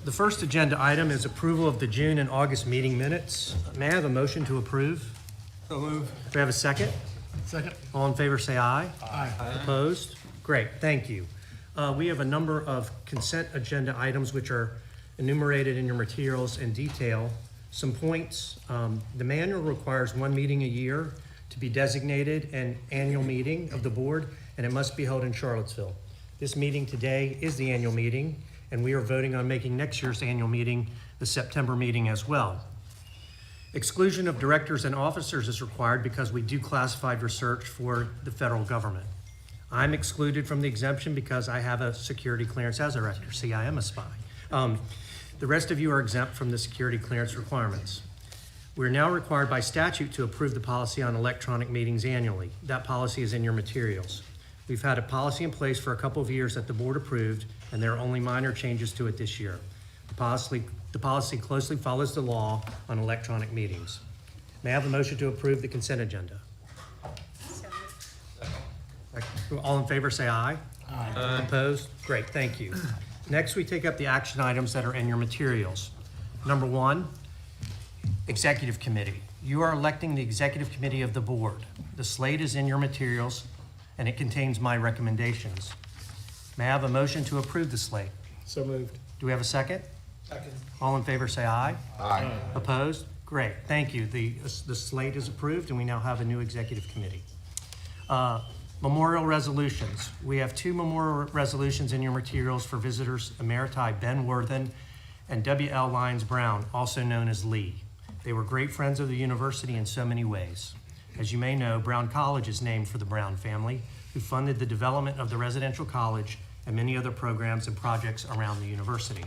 The first agenda item is approval of the June and August meeting minutes. May I have a motion to approve? So move. Do we have a second? Second. All in favor say aye. Aye. Opposed? Great, thank you. We have a number of consent agenda items which are enumerated in your materials in detail. Some points, the manual requires one meeting a year to be designated an annual meeting of the board, and it must be held in Charlottesville. This meeting today is the annual meeting, and we are voting on making next year's annual meeting the September meeting as well. Exclusion of directors and officers is required because we do classified research for the federal government. I'm excluded from the exemption because I have a security clearance as a rector. See, I am a spy. The rest of you are exempt from the security clearance requirements. We're now required by statute to approve the policy on electronic meetings annually. That policy is in your materials. We've had a policy in place for a couple of years that the board approved, and there are only minor changes to it this year. The policy closely follows the law on electronic meetings. May I have a motion to approve the consent agenda? All in favor say aye. Aye. Opposed? Great, thank you. Next, we take up the action items that are in your materials. Number one, executive committee. You are electing the executive committee of the board. The slate is in your materials, and it contains my recommendations. May I have a motion to approve the slate? So moved. Do we have a second? Second. All in favor say aye. Aye. Opposed? Great, thank you. The slate is approved, and we now have a new executive committee. Memorial resolutions. We have two memorial resolutions in your materials for visitors emeriti Ben Warthen and W.L. Lyons Brown, also known as Lee. They were great friends of the university in so many ways. As you may know, Brown College is named for the Brown family, who funded the development of the residential college and many other programs and projects around the university.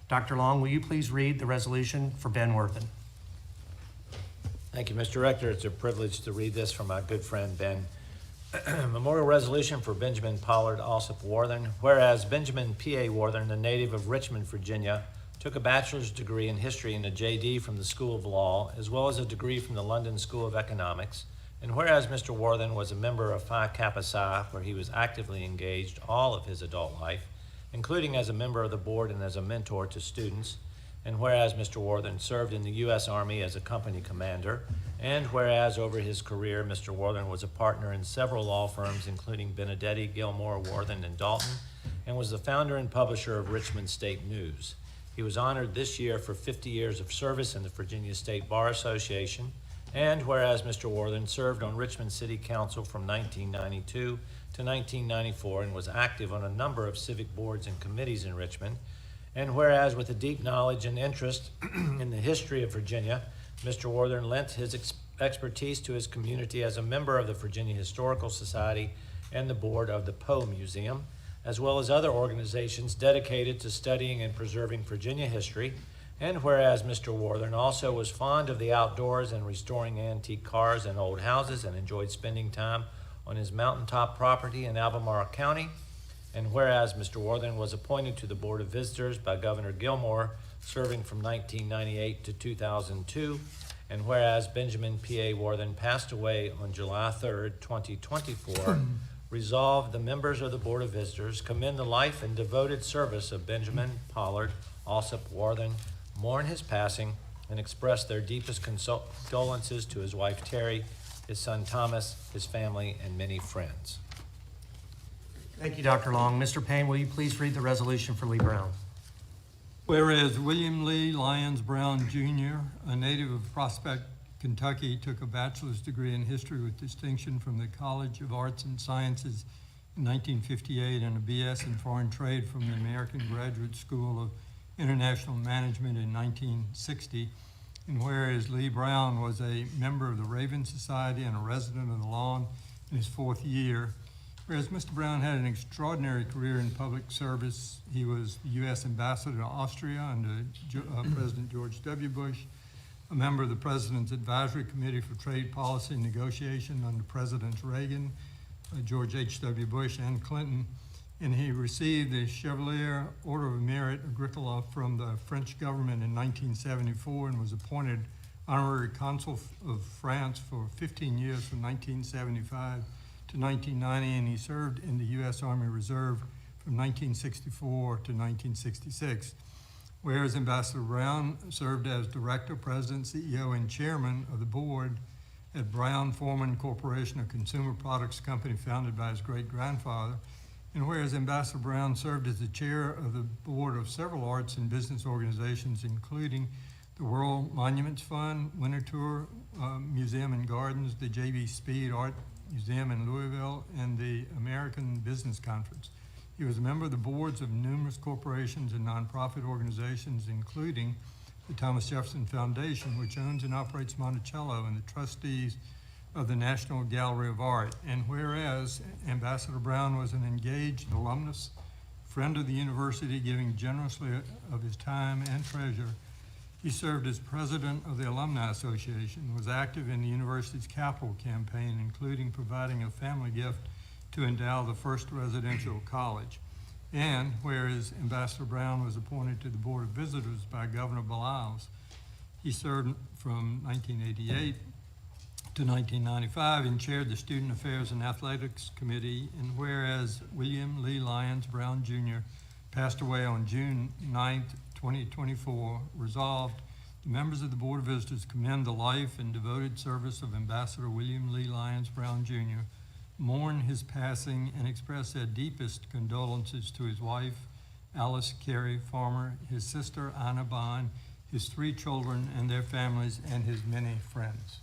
Dr. Long, will you please read the resolution for Ben Warthen? Thank you, Mr. Rector. It's a privilege to read this from my good friend Ben. Memorial resolution for Benjamin Pollard, Alsop, Warthen. Whereas Benjamin P.A. Warthen, a native of Richmond, Virginia, took a bachelor's degree in history and a J.D. from the School of Law, as well as a degree from the London School of Economics. And whereas Mr. Warthen was a member of Phi Kappa Psi, where he was actively engaged all of his adult life, including as a member of the board and as a mentor to students. And whereas Mr. Warthen served in the U.S. Army as a company commander, and whereas over his career, Mr. Warthen was a partner in several law firms, including Benedetti, Gilmore, Warthen, and Dalton, and was the founder and publisher of Richmond State News. He was honored this year for 50 years of service in the Virginia State Bar Association, and whereas Mr. Warthen served on Richmond City Council from 1992 to 1994 and was active on a number of civic boards and committees in Richmond, and whereas with a deep knowledge and interest in the history of Virginia, Mr. Warthen lent his expertise to his community as a member of the Virginia Historical Society and the board of the Poe Museum, as well as other organizations dedicated to studying and preserving Virginia history. And whereas Mr. Warthen also was fond of the outdoors and restoring antique cars and old houses and enjoyed spending time on his mountaintop property in Albemarle County. And whereas Mr. Warthen was appointed to the Board of Visitors by Governor Gilmore, serving from 1998 to 2002, and whereas Benjamin P.A. Warthen passed away on July 3rd, 2024, resolved the members of the Board of Visitors commend the life and devoted service of Benjamin Pollard, Alsop, Warthen, mourn his passing, and express their deepest condolences to his wife Terry, his son Thomas, his family, and many friends. Thank you, Dr. Long. Mr. Payne, will you please read the resolution for Lee Brown? Whereas William Lee Lyons Brown, Jr., a native of Prospect, Kentucky, took a bachelor's degree in history with distinction from the College of Arts and Sciences in 1958 and a BS in foreign trade from the American Graduate School of International Management in 1960. And whereas Lee Brown was a member of the Raven Society and a resident of the Lawn in his fourth year, whereas Mr. Brown had an extraordinary career in public service. He was the U.S. Ambassador to Austria under President George W. Bush, a member of the President's Advisory Committee for Trade Policy and Negotiation under Presidents Reagan, George H.W. Bush, and Clinton. And he received the Chevalier Order of Merit Agricola from the French government in 1974 and was appointed Honorary Consul of France for 15 years from 1975 to 1990, and he served in the U.S. Army Reserve from 1964 to 1966. Whereas Ambassador Brown served as Director, President, CEO, and Chairman of the Board at Brown Forman Corporation, a consumer products company founded by his great-grandfather. And whereas Ambassador Brown served as the Chair of the Board of several arts and business organizations, including the World Monuments Fund, Winterthur Museum and Gardens, the J.B. Speed Art Museum in Louisville, and the American Business Conference. He was a member of the boards of numerous corporations and nonprofit organizations, including the Thomas Jefferson Foundation, which owns and operates Monticello, and the trustees of the National Gallery of Art. And whereas Ambassador Brown was an engaged alumnus, friend of the university, giving generously of his time and treasure, he served as president of the Alumni Association, was active in the university's capital campaign, including providing a family gift to endow the first residential college. And whereas Ambassador Brown was appointed to the Board of Visitors by Governor Lyons, he served from 1988 to 1995 and chaired the Student Affairs and Athletics Committee. And whereas William Lee Lyons Brown Jr. passed away on June 9th, 2024, resolved, the members of the Board of Visitors commend the life and devoted service of Ambassador William Lee Lyons Brown Jr., mourn his passing, and express their deepest condolences to his wife, Alice Carey Farmer, his sister, Anna Bond, his 3 children and their families, and his many friends.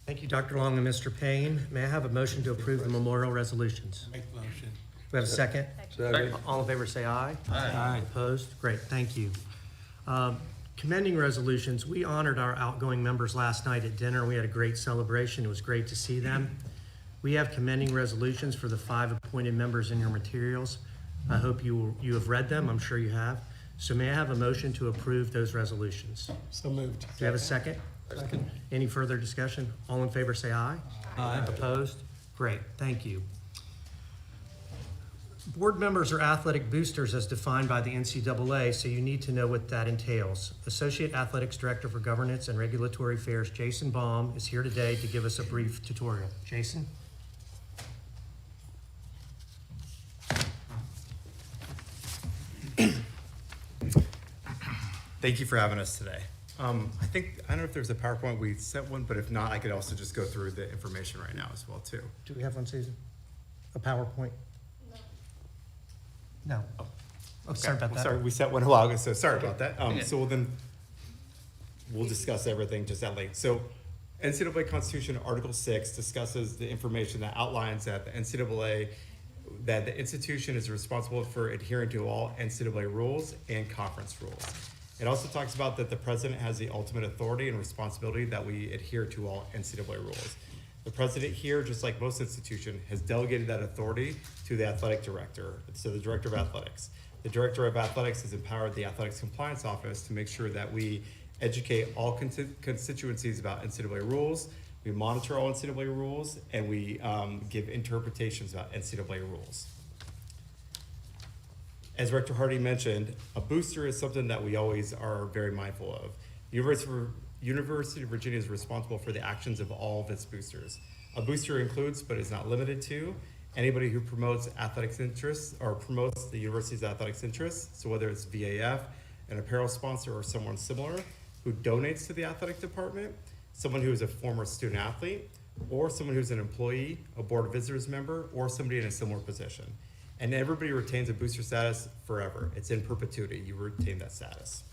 Thank you, Dr. Long and Mr. Payne. May I have a motion to approve the memorial resolutions? Make the motion. We have a second? Second. All in favor say aye. Aye. Opposed? Great, thank you. Commending resolutions, we honored our outgoing members last night at dinner. We had a great celebration. It was great to see them. We have commending resolutions for the 5 appointed members in your materials. I hope you have read them. I'm sure you have. So may I have a motion to approve those resolutions? So moved. Do you have a second? Second. Any further discussion? All in favor say aye. Aye. Opposed? Great, thank you. Board members are athletic boosters as defined by the NCAA, so you need to know what that entails. Associate Athletics Director for Governance and Regulatory Affairs, Jason Baum, is here today to give us a brief tutorial. Jason? Thank you for having us today. I don't know if there's a PowerPoint, we sent one, but if not, I could also just go through the information right now as well too. Do we have one, Susan? A PowerPoint? No. Oh, sorry about that. Sorry, we sent one a while ago, so sorry about that. So we'll discuss everything just that late. So NCAA Constitution Article 6 discusses the information that outlines that the NCAA, that the institution is responsible for adhering to all NCAA rules and conference rules. It also talks about that the president has the ultimate authority and responsibility that we adhere to all NCAA rules. The president here, just like most institutions, has delegated that authority to the athletic director, so the director of athletics. The director of athletics has empowered the athletics compliance office to make sure that we educate all constituencies about NCAA rules, we monitor all NCAA rules, and we give interpretations about NCAA rules. As Rector Hardy mentioned, a booster is something that we always are very mindful of. University of Virginia is responsible for the actions of all of its boosters. A booster includes, but is not limited to, anybody who promotes athletics interests or promotes the university's athletics interests. So whether it's VAF, an apparel sponsor, or someone similar who donates to the athletic department, someone who is a former student athlete, or someone who's an employee, a board of visitors member, or somebody in a similar position. And everybody retains a booster status forever. It's in perpetuity. You retain that status.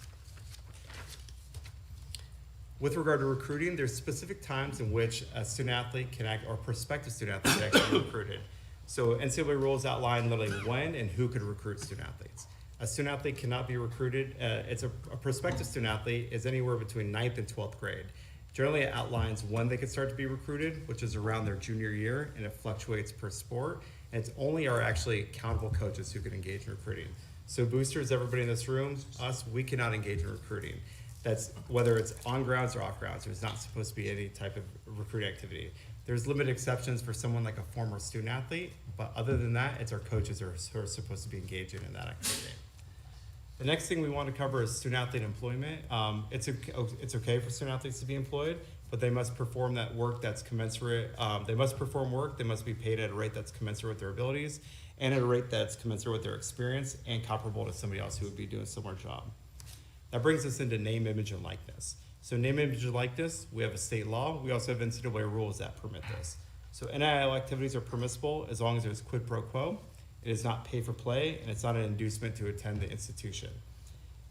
With regard to recruiting, there's specific times in which a student athlete can act, or prospective student athlete can actually be recruited. So NCAA rules outline literally when and who could recruit student athletes. A student athlete cannot be recruited. A prospective student athlete is anywhere between 9th and 12th grade. Generally, it outlines when they can start to be recruited, which is around their junior year, and it fluctuates per sport. And it's only our actually accountable coaches who can engage in recruiting. So boosters, everybody in this room, us, we cannot engage in recruiting. That's whether it's on grounds or off grounds. There's not supposed to be any type of recruiting activity. There's limited exceptions for someone like a former student athlete, but other than that, it's our coaches who are supposed to be engaging in that activity. The next thing we want to cover is student athlete employment. It's okay for student athletes to be employed, but they must perform that work that's commensurate. They must perform work, they must be paid at a rate that's commensurate with their abilities, and at a rate that's commensurate with their experience and comparable to somebody else who would be doing a similar job. That brings us into name, image, and likeness. So name, image, and likeness, we have a state law. We also have NCAA rules that permit this. So NIL activities are permissible as long as there's quid pro quo. It is not pay for play, and it's not an inducement to attend the institution.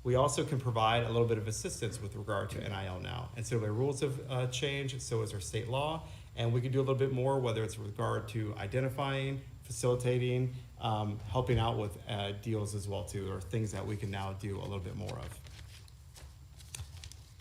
We also can provide a little bit of assistance with regard to NIL now. NCAA rules have changed, so has our state law, and we can do a little bit more, whether it's with regard to identifying, facilitating, helping out with deals as well too, or things that we can now do a little bit more of.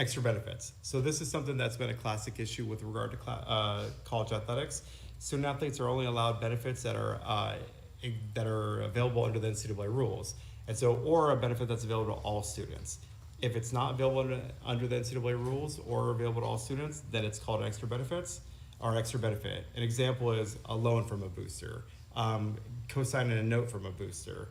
Extra benefits. So this is something that's been a classic issue with regard to college athletics. Student athletes are only allowed benefits that are available under the NCAA rules. And so, or a benefit that's available to all students. If it's not available under the NCAA rules or available to all students, then it's called extra benefits or extra benefit. An example is a loan from a booster, co-signing a note from a booster,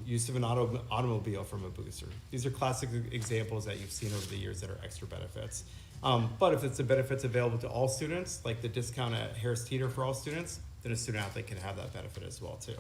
use of an automobile from a booster. These are classic examples that you've seen over the years that are extra benefits. But if it's the benefits available to all students, like the discount at Harris Teeter for all students, then a student athlete can have that benefit as well too.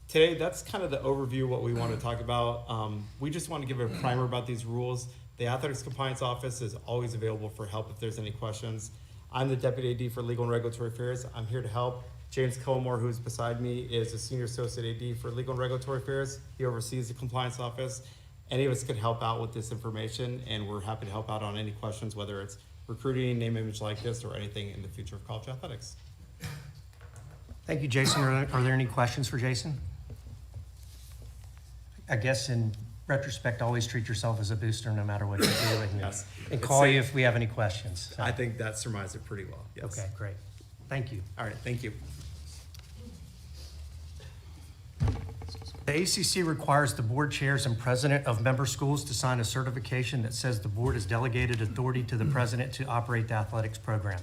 Today, that's kind of the overview of what we want to talk about. We just want to give a primer about these rules. The Athletics Compliance Office is always available for help if there's any questions. I'm the Deputy AD for Legal and Regulatory Affairs. I'm here to help. James Cullimore, who's beside me, is a Senior Associate AD for Legal and Regulatory Affairs. He oversees the Compliance Office. Any of us could help out with this information, and we're happy to help out on any questions, whether it's recruiting, name, image, likeness, or anything in the future of college athletics. Thank you, Jason. Are there any questions for Jason? I guess in retrospect, always treat yourself as a booster no matter what you do, Yes. and call you if we have any questions. So. I think that surmised it pretty well, yes. Okay, great. Thank you. All right, thank you. The ACC requires the board chairs and president of member schools to sign a certification that says the board has delegated authority to the president to operate the athletics program.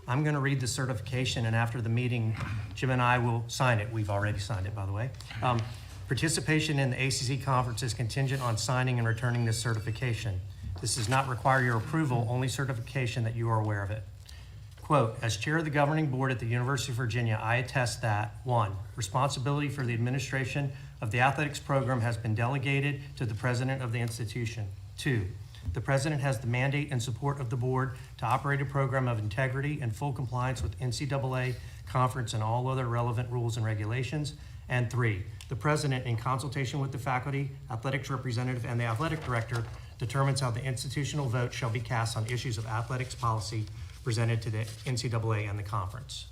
I'm going to read the certification, and after the meeting, Jim and I will sign it. We've already signed it, by the way. Participation in the ACC conference is contingent on signing and returning this certification. This does not require your approval, only certification that you are aware of it. Quote, as chair of the governing board at the University of Virginia, I attest that, 1, responsibility for the administration of the athletics program has been delegated to the president of the institution. 2, the president has the mandate and support of the board to operate a program of integrity and full compliance with NCAA, conference, and all other relevant rules and regulations. And 3, the president, in consultation with the faculty, athletics representative, and the athletic director, determines how the institutional vote shall be cast on issues of athletics policy presented to the NCAA and the conference.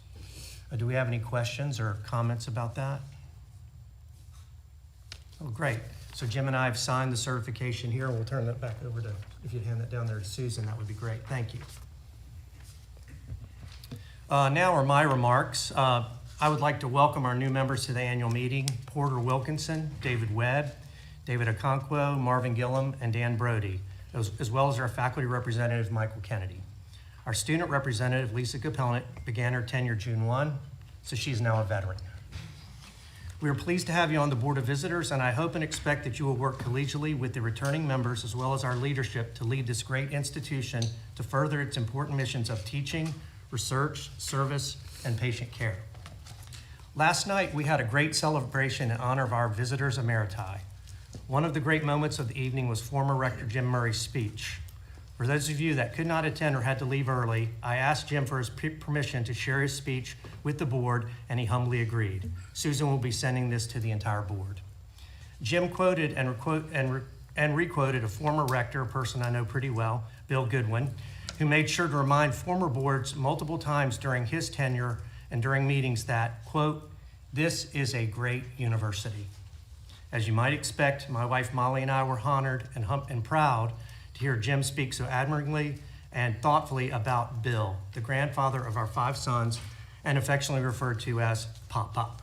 Do we have any questions or comments about that? Oh, great. So Jim and I have signed the certification here, and we'll turn that back over to, if you'd hand that down there to Susan, that would be great. Thank you. Now are my remarks. I would like to welcome our new members to the annual meeting, Porter Wilkinson, David Webb, David Okonkwo, Marvin Gillum, and Dan Brody, as well as our faculty representative, Michael Kennedy. Our student representative, Lisa Capellant, began her tenure June 1, so she's now a veteran. We are pleased to have you on the Board of Visitors, and I hope and expect that you will work collegially with the returning members as well as our leadership to lead this great institution to further its important missions of teaching, research, service, and patient care. Last night, we had a great celebration in honor of our visitors emeriti. One of the great moments of the evening was former Rector Jim Murray's speech. For those of you that could not attend or had to leave early, I asked Jim for his permission to share his speech with the board, and he humbly agreed. Susan will be sending this to the entire board. Jim quoted and requoted a former rector, a person I know pretty well, Bill Goodwin, who made sure to remind former boards multiple times during his tenure and during meetings that, quote, this is a great university. As you might expect, my wife Molly and I were honored and proud to hear Jim speak so admiringly and thoughtfully about Bill, the grandfather of our 5 sons and affectionately referred to as Pop Pop.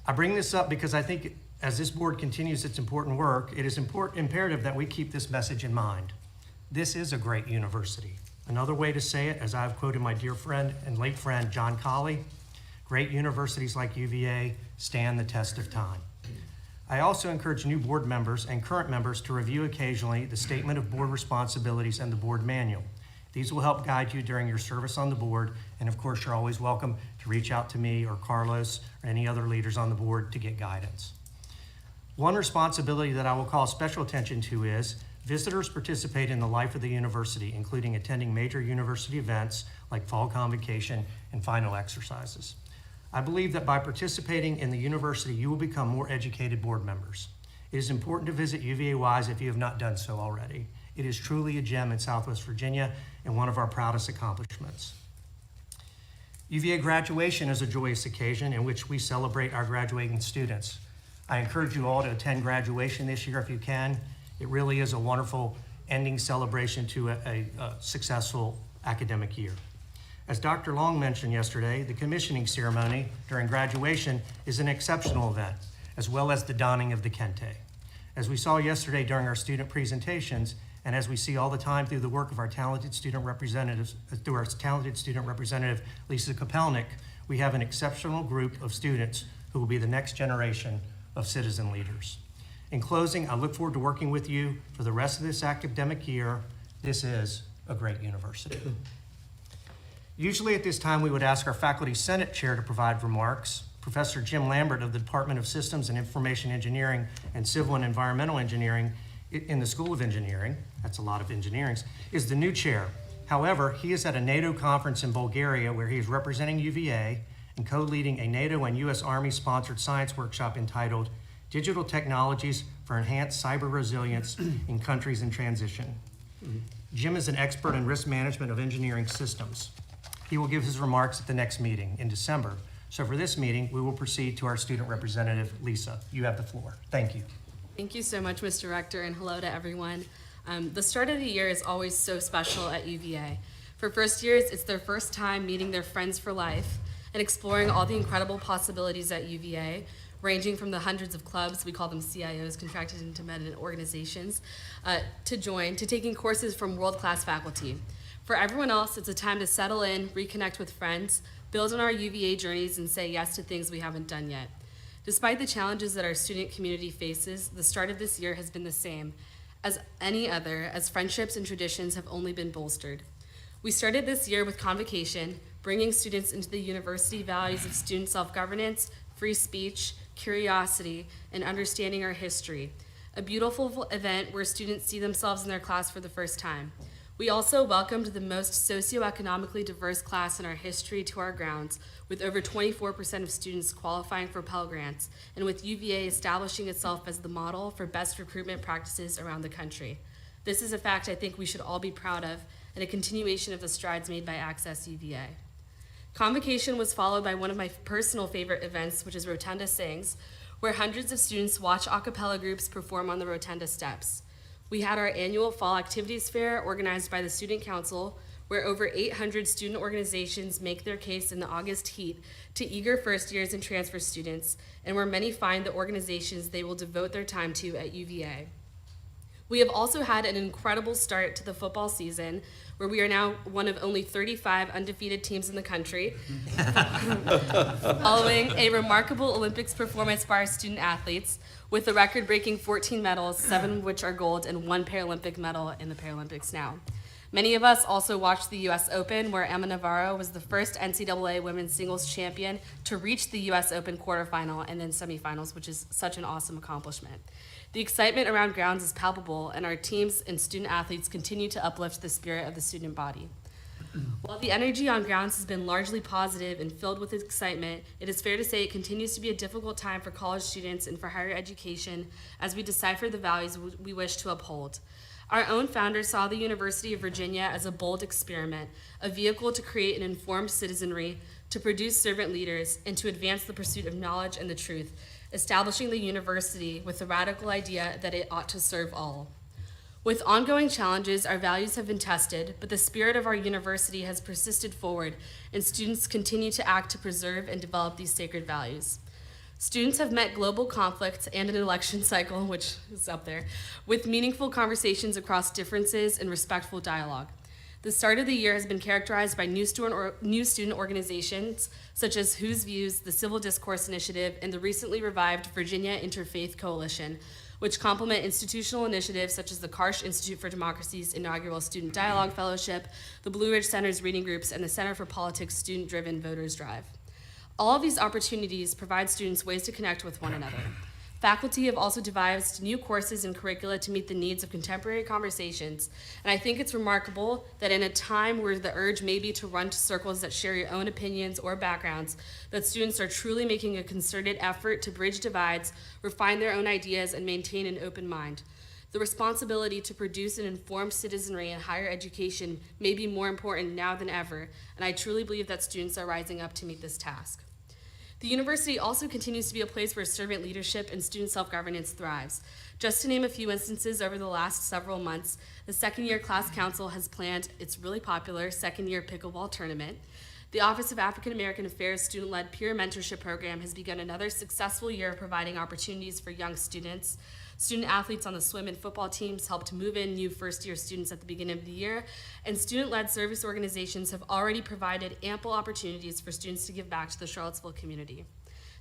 I bring this up because I think as this board continues its important work, it is imperative that we keep this message in mind. This is a great university. Another way to say it, as I've quoted my dear friend and late friend John Colley, great universities like UVA stand the test of time. I also encourage new board members and current members to review occasionally the Statement of Board Responsibilities and the Board Manual. These will help guide you during your service on the board, and of course, you're always welcome to reach out to me or Carlos or any other leaders on the board to get guidance. One responsibility that I will call special attention to is visitors participate in the life of the university, including attending major university events like fall convocation and final exercises. I believe that by participating in the university, you will become more educated board members. It is important to visit UVA-Wise if you have not done so already. It is truly a gem in Southwest Virginia and one of our proudest accomplishments. UVA graduation is a joyous occasion in which we celebrate our graduating students. I encourage you all to attend graduation this year if you can. It really is a wonderful ending celebration to a successful academic year. As Dr. Long mentioned yesterday, the commissioning ceremony during graduation is an exceptional event, as well as the donning of the kente. As we saw yesterday during our student presentations, and as we see all the time through the work of our talented student representatives, through our talented student representative, Lisa Kopelnik, we have an exceptional group of students who will be the next generation of citizen leaders. In closing, I look forward to working with you for the rest of this academic year. This is a great university. Usually at this time, we would ask our Faculty Senate Chair to provide remarks. Professor Jim Lambert of the Department of Systems and Information Engineering and Civil and Environmental Engineering in the School of Engineering, that's a lot of engineerings, is the new chair. However, he is at a NATO conference in Bulgaria where he is representing UVA and co-leading a NATO and U.S. Army-sponsored science workshop entitled Digital Technologies for Enhanced Cyber Resilience in Countries in Transition. Jim is an expert in risk management of engineering systems. He will give his remarks at the next meeting in December. So for this meeting, we will proceed to our student representative, Lisa. You have the floor. Thank you. Thank you so much, Mr. Rector, and hello to everyone. The start of the year is always so special at UVA. For first years, it's their first time meeting their friends for life and exploring all the incredible possibilities at UVA, ranging from the hundreds of clubs, we call them CIOs, contracted independent organizations, to join, to taking courses from world-class faculty. For everyone else, it's a time to settle in, reconnect with friends, build on our UVA journeys, and say yes to things we haven't done yet. Despite the challenges that our student community faces, the start of this year has been the same as any other, as friendships and traditions have only been bolstered. We started this year with convocation, bringing students into the university values of student self-governance, free speech, curiosity, and understanding our history. A beautiful event where students see themselves in their class for the first time. We also welcomed the most socioeconomically diverse class in our history to our grounds, with over 24% of students qualifying for Pell Grants, and with UVA establishing itself as the model for best recruitment practices around the country. This is a fact I think we should all be proud of, and a continuation of the strides made by Access UVA. Convocation was followed by one of my personal favorite events, which is Rotunda Sings, where hundreds of students watch a cappella groups perform on the Rotunda steps. We had our annual Fall Activities Fair organized by the Student Council, where over 800 student organizations make their case in the August heat to eager first years and transfer students, and where many find the organizations they will devote their time to at UVA. We have also had an incredible start to the football season, where we are now one of only 35 undefeated teams in the country, following a remarkable Olympics performance by our student athletes, with a record-breaking 14 medals, 7 of which are gold, and 1 Paralympic medal in the Paralympics now. Many of us also watched the U.S. Open, where Emma Navarro was the first NCAA women's singles champion to reach the U.S. Open quarterfinal and then semifinals, which is such an awesome accomplishment. The excitement around grounds is palpable, and our teams and student athletes continue to uplift the spirit of the student body. While the energy on grounds has been largely positive and filled with excitement, it is fair to say it continues to be a difficult time for college students and for higher education as we decipher the values we wish to uphold. Our own founder saw the University of Virginia as a bold experiment, a vehicle to create an informed citizenry, to produce servant leaders, and to advance the pursuit of knowledge and the truth, establishing the university with the radical idea that it ought to serve all. With ongoing challenges, our values have been tested, but the spirit of our university has persisted forward, and students continue to act to preserve and develop these sacred values. Students have met global conflicts and an election cycle, which is up there, with meaningful conversations across differences and respectful dialogue. The start of the year has been characterized by new student organizations, such as Whose Views, the Civil Discourse Initiative, and the recently revived Virginia Interfaith Coalition, which complement institutional initiatives such as the Karsh Institute for Democracy's inaugural Student Dialogue Fellowship, the Blue Ridge Center's reading groups, and the Center for Politics' student-driven Voters Drive. All of these opportunities provide students ways to connect with one another. Faculty have also devised new courses and curricula to meet the needs of contemporary conversations, and I think it's remarkable that in a time where the urge may be to run to circles that share your own opinions or backgrounds, that students are truly making a concerted effort to bridge divides, refine their own ideas, and maintain an open mind. The responsibility to produce an informed citizenry in higher education may be more important now than ever, and I truly believe that students are rising up to meet this task. The university also continues to be a place where servant leadership and student self-governance thrives. Just to name a few instances over the last several months, the second-year class council has planned its really popular second-year pickleball tournament. The Office of African American Affairs student-led peer mentorship program has begun another successful year of providing opportunities for young students. Student athletes on the swim and football teams helped move in new first-year students at the beginning of the year, and student-led service organizations have already provided ample opportunities for students to give back to the Charlottesville community.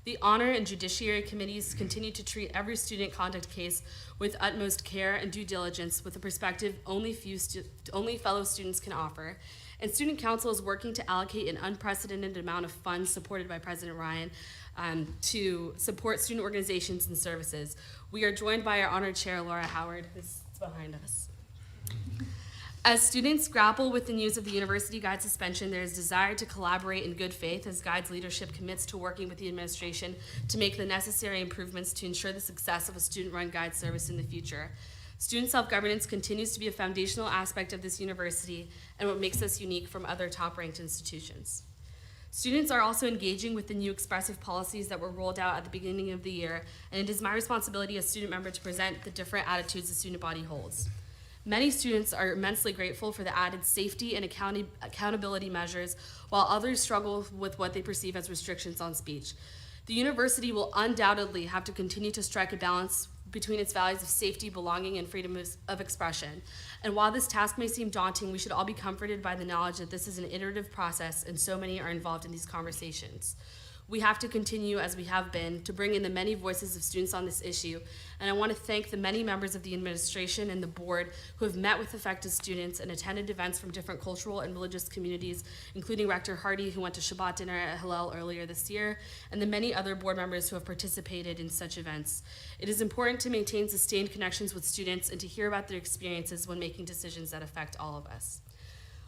The honor and judiciary committees continue to treat every student conduct case with utmost care and due diligence with a perspective only fellow students can offer. And Student Council is working to allocate an unprecedented amount of funds supported by President Ryan to support student organizations and services. We are joined by our honored chair, Laura Howard, who's behind us. As students grapple with the news of the university guide suspension, there is desire to collaborate in good faith as Guide's leadership commits to working with the administration to make the necessary improvements to ensure the success of a student-run guide service in the future. Student self-governance continues to be a foundational aspect of this university and what makes us unique from other top-ranked institutions. Students are also engaging with the new expressive policies that were rolled out at the beginning of the year, and it is my responsibility as student member to present the different attitudes the student body holds. Many students are immensely grateful for the added safety and accountability measures, while others struggle with what they perceive as restrictions on speech. The university will undoubtedly have to continue to strike a balance between its values of safety, belonging, and freedom of expression. And while this task may seem daunting, we should all be comforted by the knowledge that this is an iterative process and so many are involved in these conversations. We have to continue, as we have been, to bring in the many voices of students on this issue, and I want to thank the many members of the administration and the board who have met with affected students and attended events from different cultural and religious communities, including Rector Hardy, who went to Shabbat dinner at Hillel earlier this year, and the many other board members who have participated in such events. It is important to maintain sustained connections with students and to hear about their experiences when making decisions that affect all of us.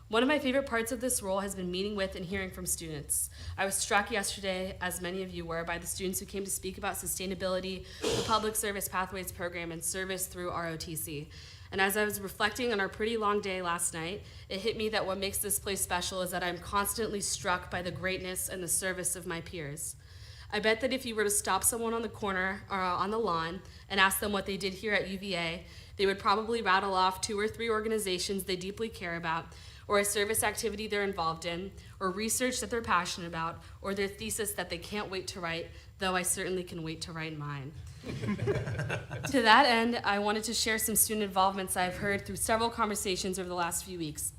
One of my favorite parts of this role has been meeting with and hearing from students. I was struck yesterday, as many of you were, by the students who came to speak about sustainability, the Public Service Pathways Program, and service through ROTC. And as I was reflecting on our pretty long day last night, it hit me that what makes this place special is that I'm constantly struck by the greatness and the service of my peers. I bet that if you were to stop someone on the corner or on the lawn and ask them what they did here at UVA, they would probably rattle off 2 or 3 organizations they deeply care about, or a service activity they're involved in, or research that they're passionate about, or their thesis that they can't wait to write, though I certainly can wait to write mine. To that end, I wanted to share some student involvements I've heard through several conversations over the last few weeks,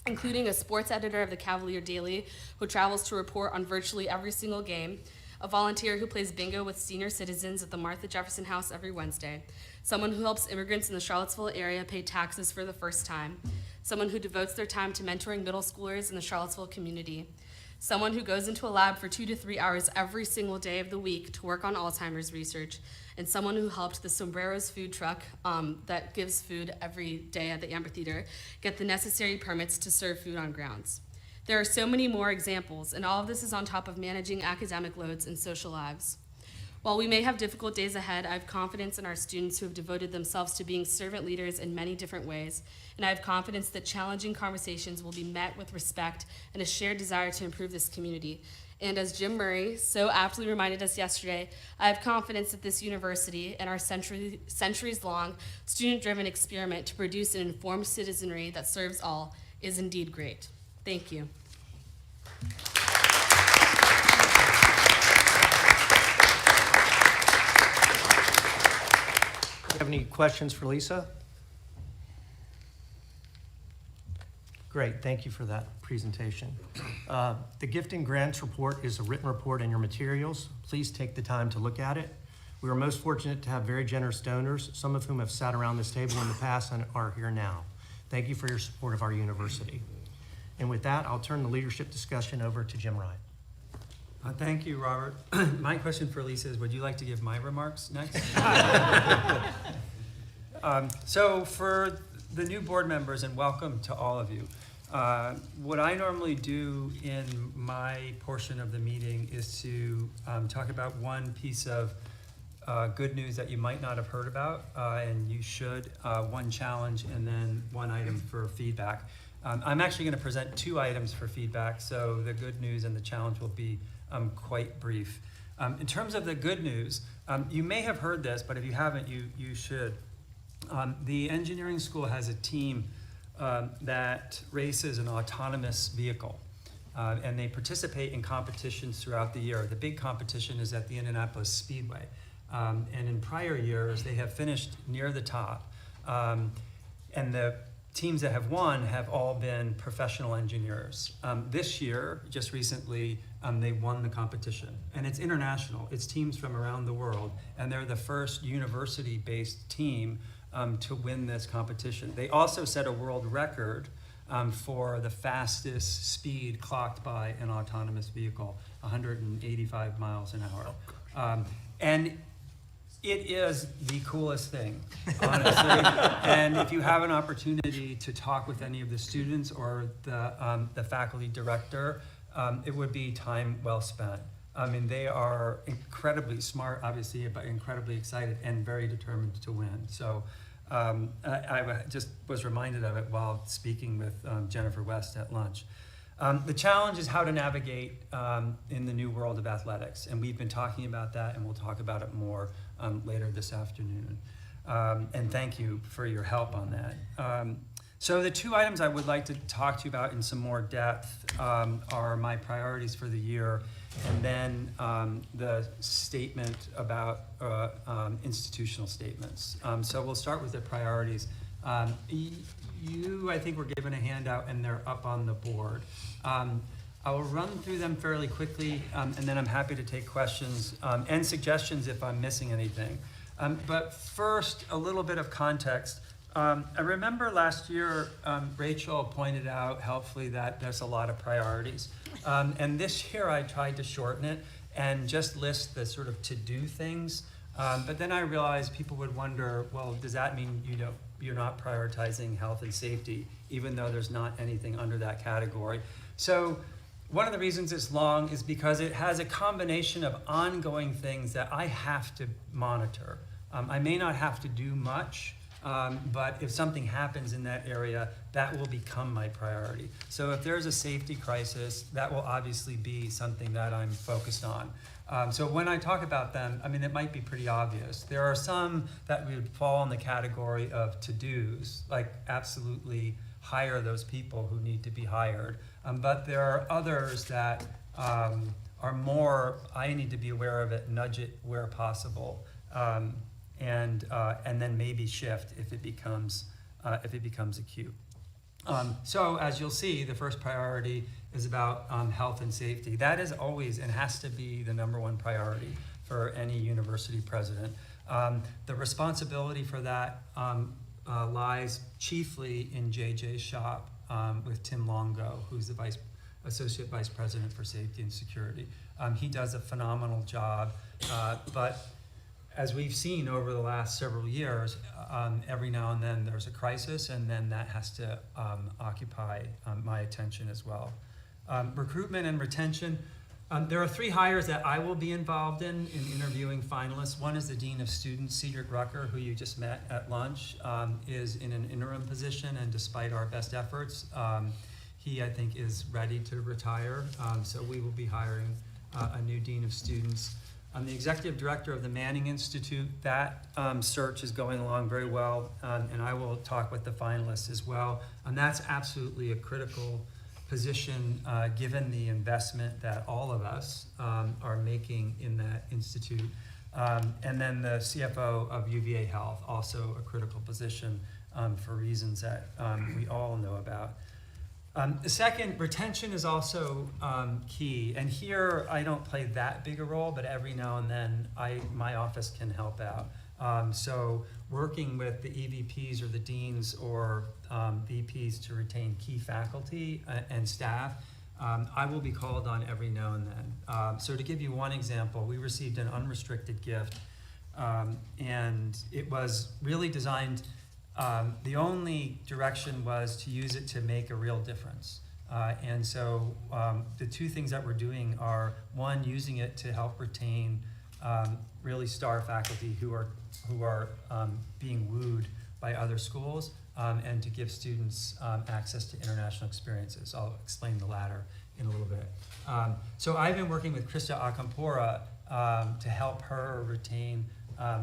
including a sports editor of the Cavalier Daily who travels to report on virtually every single game, a volunteer who plays bingo with senior citizens at the Martha Jefferson House every Wednesday, someone who helps immigrants in the Charlottesville area pay taxes for the first time, someone who devotes their time to mentoring middle schoolers in the Charlottesville community, someone who goes into a lab for 2 to 3 hours every single day of the week to work on Alzheimer's research, and someone who helped the Sombreros food truck that gives food every day at the amphitheater get the necessary permits to serve food on grounds. There are so many more examples, and all of this is on top of managing academic loads and social lives. While we may have difficult days ahead, I have confidence in our students who have devoted themselves to being servant leaders in many different ways, and I have confidence that challenging conversations will be met with respect and a shared desire to improve this community. And as Jim Murray so aptly reminded us yesterday, I have confidence that this university and our centuries-long student-driven experiment to produce an informed citizenry that serves all is indeed great. Thank you. Do you have any questions for Lisa? Great, thank you for that presentation. The Gifting Grants report is a written report in your materials. Please take the time to look at it. We are most fortunate to have very generous donors, some of whom have sat around this table in the past and are here now. Thank you for your support of our university. And with that, I'll turn the leadership discussion over to Jim Ryan. Thank you, Robert. My question for Lisa is, would you like to give my remarks next? So for the new board members, and welcome to all of you, what I normally do in my portion of the meeting is to talk about one piece of good news that you might not have heard about, and you should, one challenge, and then one item for feedback. I'm actually going to present 2 items for feedback, so the good news and the challenge will be quite brief. In terms of the good news, you may have heard this, but if you haven't, you should. The engineering school has a team that races an autonomous vehicle, and they participate in competitions throughout the year. The big competition is at the Indianapolis Speedway, and in prior years, they have finished near the top, and the teams that have won have all been professional engineers. This year, just recently, they won the competition, and it's international. It's teams from around the world, and they're the first university-based team to win this competition. They also set a world record for the fastest speed clocked by an autonomous vehicle, 185 miles an hour. And it is the coolest thing, honestly. And if you have an opportunity to talk with any of the students or the faculty director, it would be time well spent. I mean, they are incredibly smart, obviously, but incredibly excited and very determined to win. So I just was reminded of it while speaking with Jennifer West at lunch. The challenge is how to navigate in the new world of athletics, and we've been talking about that, and we'll talk about it more later this afternoon. And thank you for your help on that. So the 2 items I would like to talk to you about in some more depth are my priorities for the year, and then the statement about institutional statements. So we'll start with the priorities. You, I think, were given a handout, and they're up on the board. I will run through them fairly quickly, and then I'm happy to take questions and suggestions if I'm missing anything. But first, a little bit of context. I remember last year, Rachel pointed out helpfully that there's a lot of priorities. And this year I tried to shorten it and just list the sort of to-do things. But then I realized people would wonder, well, does that mean you're not prioritizing health and safety, even though there's not anything under that category? So one of the reasons it's long is because it has a combination of ongoing things that I have to monitor. I may not have to do much, but if something happens in that area, that will become my priority. So if there's a safety crisis, that will obviously be something that I'm focused on. So when I talk about them, I mean, it might be pretty obvious. There are some that would fall in the category of to-dos, like absolutely hire those people who need to be hired. But there are others that are more, I need to be aware of it, nudge it where possible. And then maybe shift if it becomes acute. So as you'll see, the first priority is about health and safety. That is always and has to be the #1 priority for any university president. The responsibility for that lies chiefly in JJ's shop with Tim Longo, who's the Associate Vice President for Safety and Security. He does a phenomenal job, but as we've seen over the last several years, every now and then there's a crisis, and then that has to occupy my attention as well. Recruitment and retention. There are 3 hires that I will be involved in interviewing finalists. One is the Dean of Students, Cedric Rucker, who you just met at lunch, is in an interim position, and despite our best efforts, he, I think, is ready to retire. So we will be hiring a new Dean of Students. I'm the executive director of the Manning Institute. That search is going along very well, and I will talk with the finalists as well. And that's absolutely a critical position given the investment that all of us are making in that institute. And then the CFO of UVA Health, also a critical position for reasons that we all know about. The second, retention is also key. And here I don't play that big a role, but every now and then my office can help out. So working with the EVPs or the deans or VPs to retain key faculty and staff I will be called on every now and then. So to give you one example, we received an unrestricted gift, and it was really designed, the only direction was to use it to make a real difference. And so the two things that we're doing are, one, using it to help retain really star faculty who are being wooed by other schools, and to give students access to international experiences. I'll explain the latter in a little bit. So I've been working with Krista Akampora to help her retain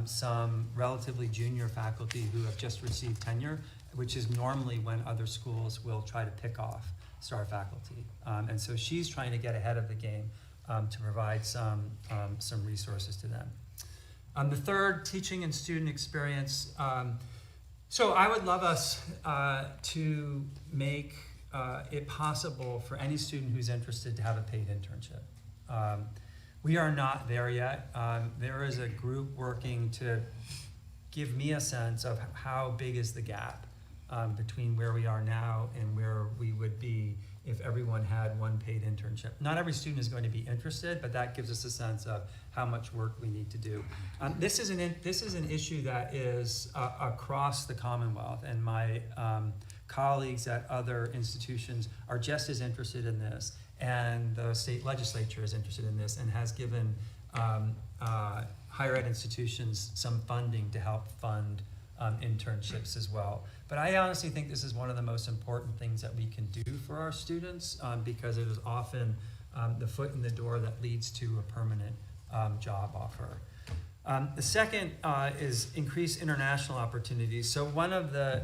some relatively junior faculty who have just received tenure, which is normally when other schools will try to pick off star faculty. And so she's trying to get ahead of the game to provide some resources to them. The third, teaching and student experience. So I would love us to make it possible for any student who's interested to have a paid internship. We are not there yet. There is a group working to give me a sense of how big is the gap between where we are now and where we would be if everyone had one paid internship. Not every student is going to be interested, but that gives us a sense of how much work we need to do. This is an issue that is across the Commonwealth, and my colleagues at other institutions are just as interested in this, and the state legislature is interested in this and has given higher ed institutions some funding to help fund internships as well. But I honestly think this is one of the most important things that we can do for our students, because it is often the foot in the door that leads to a permanent job offer. The second is increase international opportunities. So one of the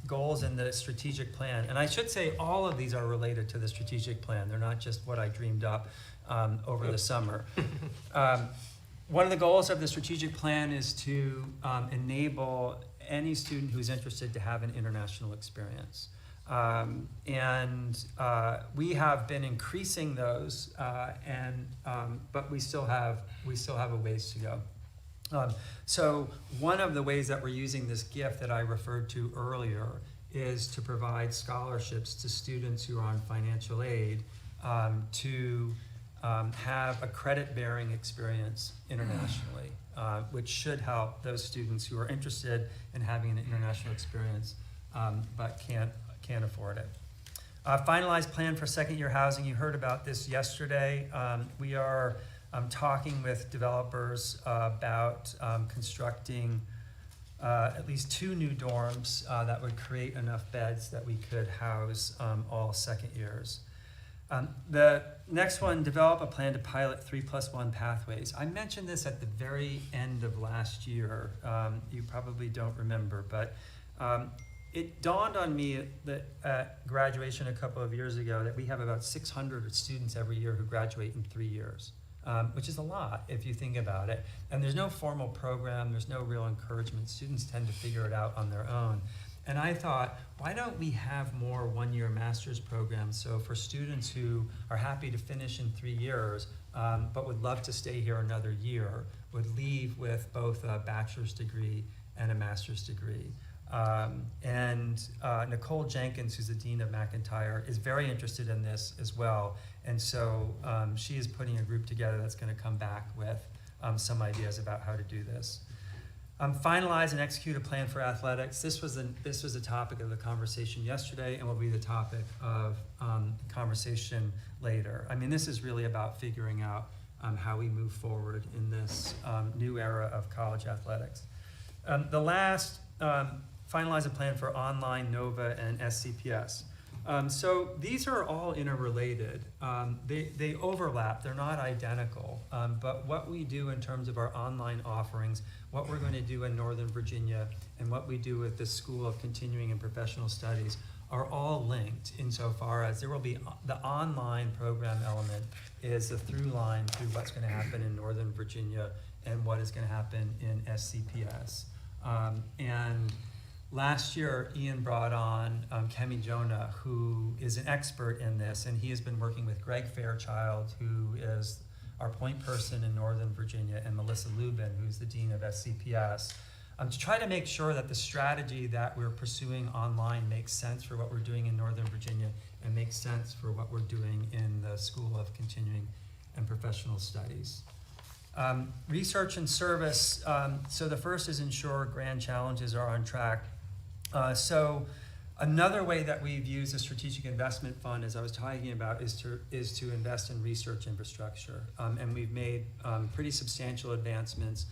goals in the strategic plan, and I should say all of these are related to the strategic plan. They're not just what I dreamed up over the summer. One of the goals of the strategic plan is to enable any student who's interested to have an international experience. We have been increasing those, but we still have a ways to go. So one of the ways that we're using this gift that I referred to earlier is to provide scholarships to students who are on financial aid to have a credit-bearing experience internationally, which should help those students who are interested in having an international experience but can't afford it. Finalized plan for second-year housing. You heard about this yesterday. We are talking with developers about constructing at least 2 new dorms that would create enough beds that we could house all second years. The next one, develop a plan to pilot 3+1 pathways. I mentioned this at the very end of last year. You probably don't remember, but it dawned on me that at graduation a couple of years ago that we have about 600 students every year who graduate in 3 years, which is a lot if you think about it. And there's no formal program, there's no real encouragement. Students tend to figure it out on their own. And I thought, why don't we have more one-year master's programs? So for students who are happy to finish in 3 years, but would love to stay here another year, would leave with both a bachelor's degree and a master's degree. Nicole Jenkins, who's the dean of McIntyre, is very interested in this as well. And so she is putting a group together that's going to come back with some ideas about how to do this. Finalize and execute a plan for athletics. This was the topic of the conversation yesterday and will be the topic of conversation later. I mean, this is really about figuring out how we move forward in this new era of college athletics. The last, finalize a plan for online NOVA and SCPS. So these are all interrelated. They overlap, they're not identical, but what we do in terms of our online offerings, what we're going to do in Northern Virginia, and what we do with the School of Continuing and Professional Studies are all linked insofar as there will be the online program element is the through line through what's going to happen in Northern Virginia and what is going to happen in SCPS. And last year, Ian brought on Kemi Jonah, who is an expert in this, and he has been working with Greg Fairchild, who is our point person in Northern Virginia, and Melissa Lubin, who's the dean of SCPS, to try to make sure that the strategy that we're pursuing online makes sense for what we're doing in Northern Virginia and makes sense for what we're doing in the School of Continuing and Professional Studies. Research and service. So the first is ensure grand challenges are on track. So another way that we've used the strategic investment fund, as I was talking about, is to invest in research infrastructure. And we've made pretty substantial investments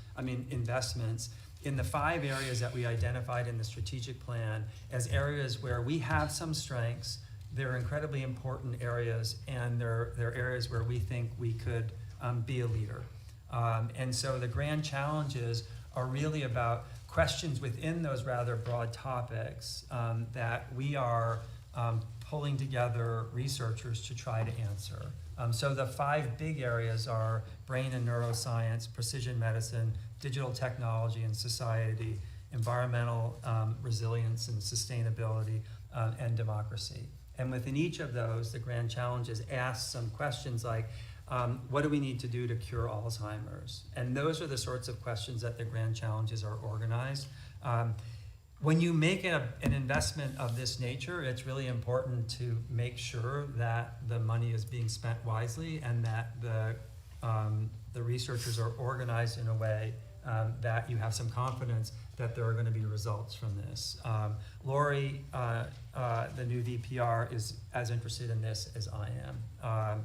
in the 5 areas that we identified in the strategic plan as areas where we have some strengths. They're incredibly important areas, and they're areas where we think we could be a leader. And so the grand challenges are really about questions within those rather broad topics that we are pulling together researchers to try to answer. So the 5 big areas are brain and neuroscience, precision medicine, digital technology and society, environmental resilience and sustainability, and democracy. And within each of those, the grand challenges ask some questions like, what do we need to do to cure Alzheimer's? And those are the sorts of questions that the grand challenges are organized. When you make an investment of this nature, it's really important to make sure that the money is being spent wisely and that the researchers are organized in a way that you have some confidence that there are going to be results from this. Lori, the new VPR, is as interested in this as I am.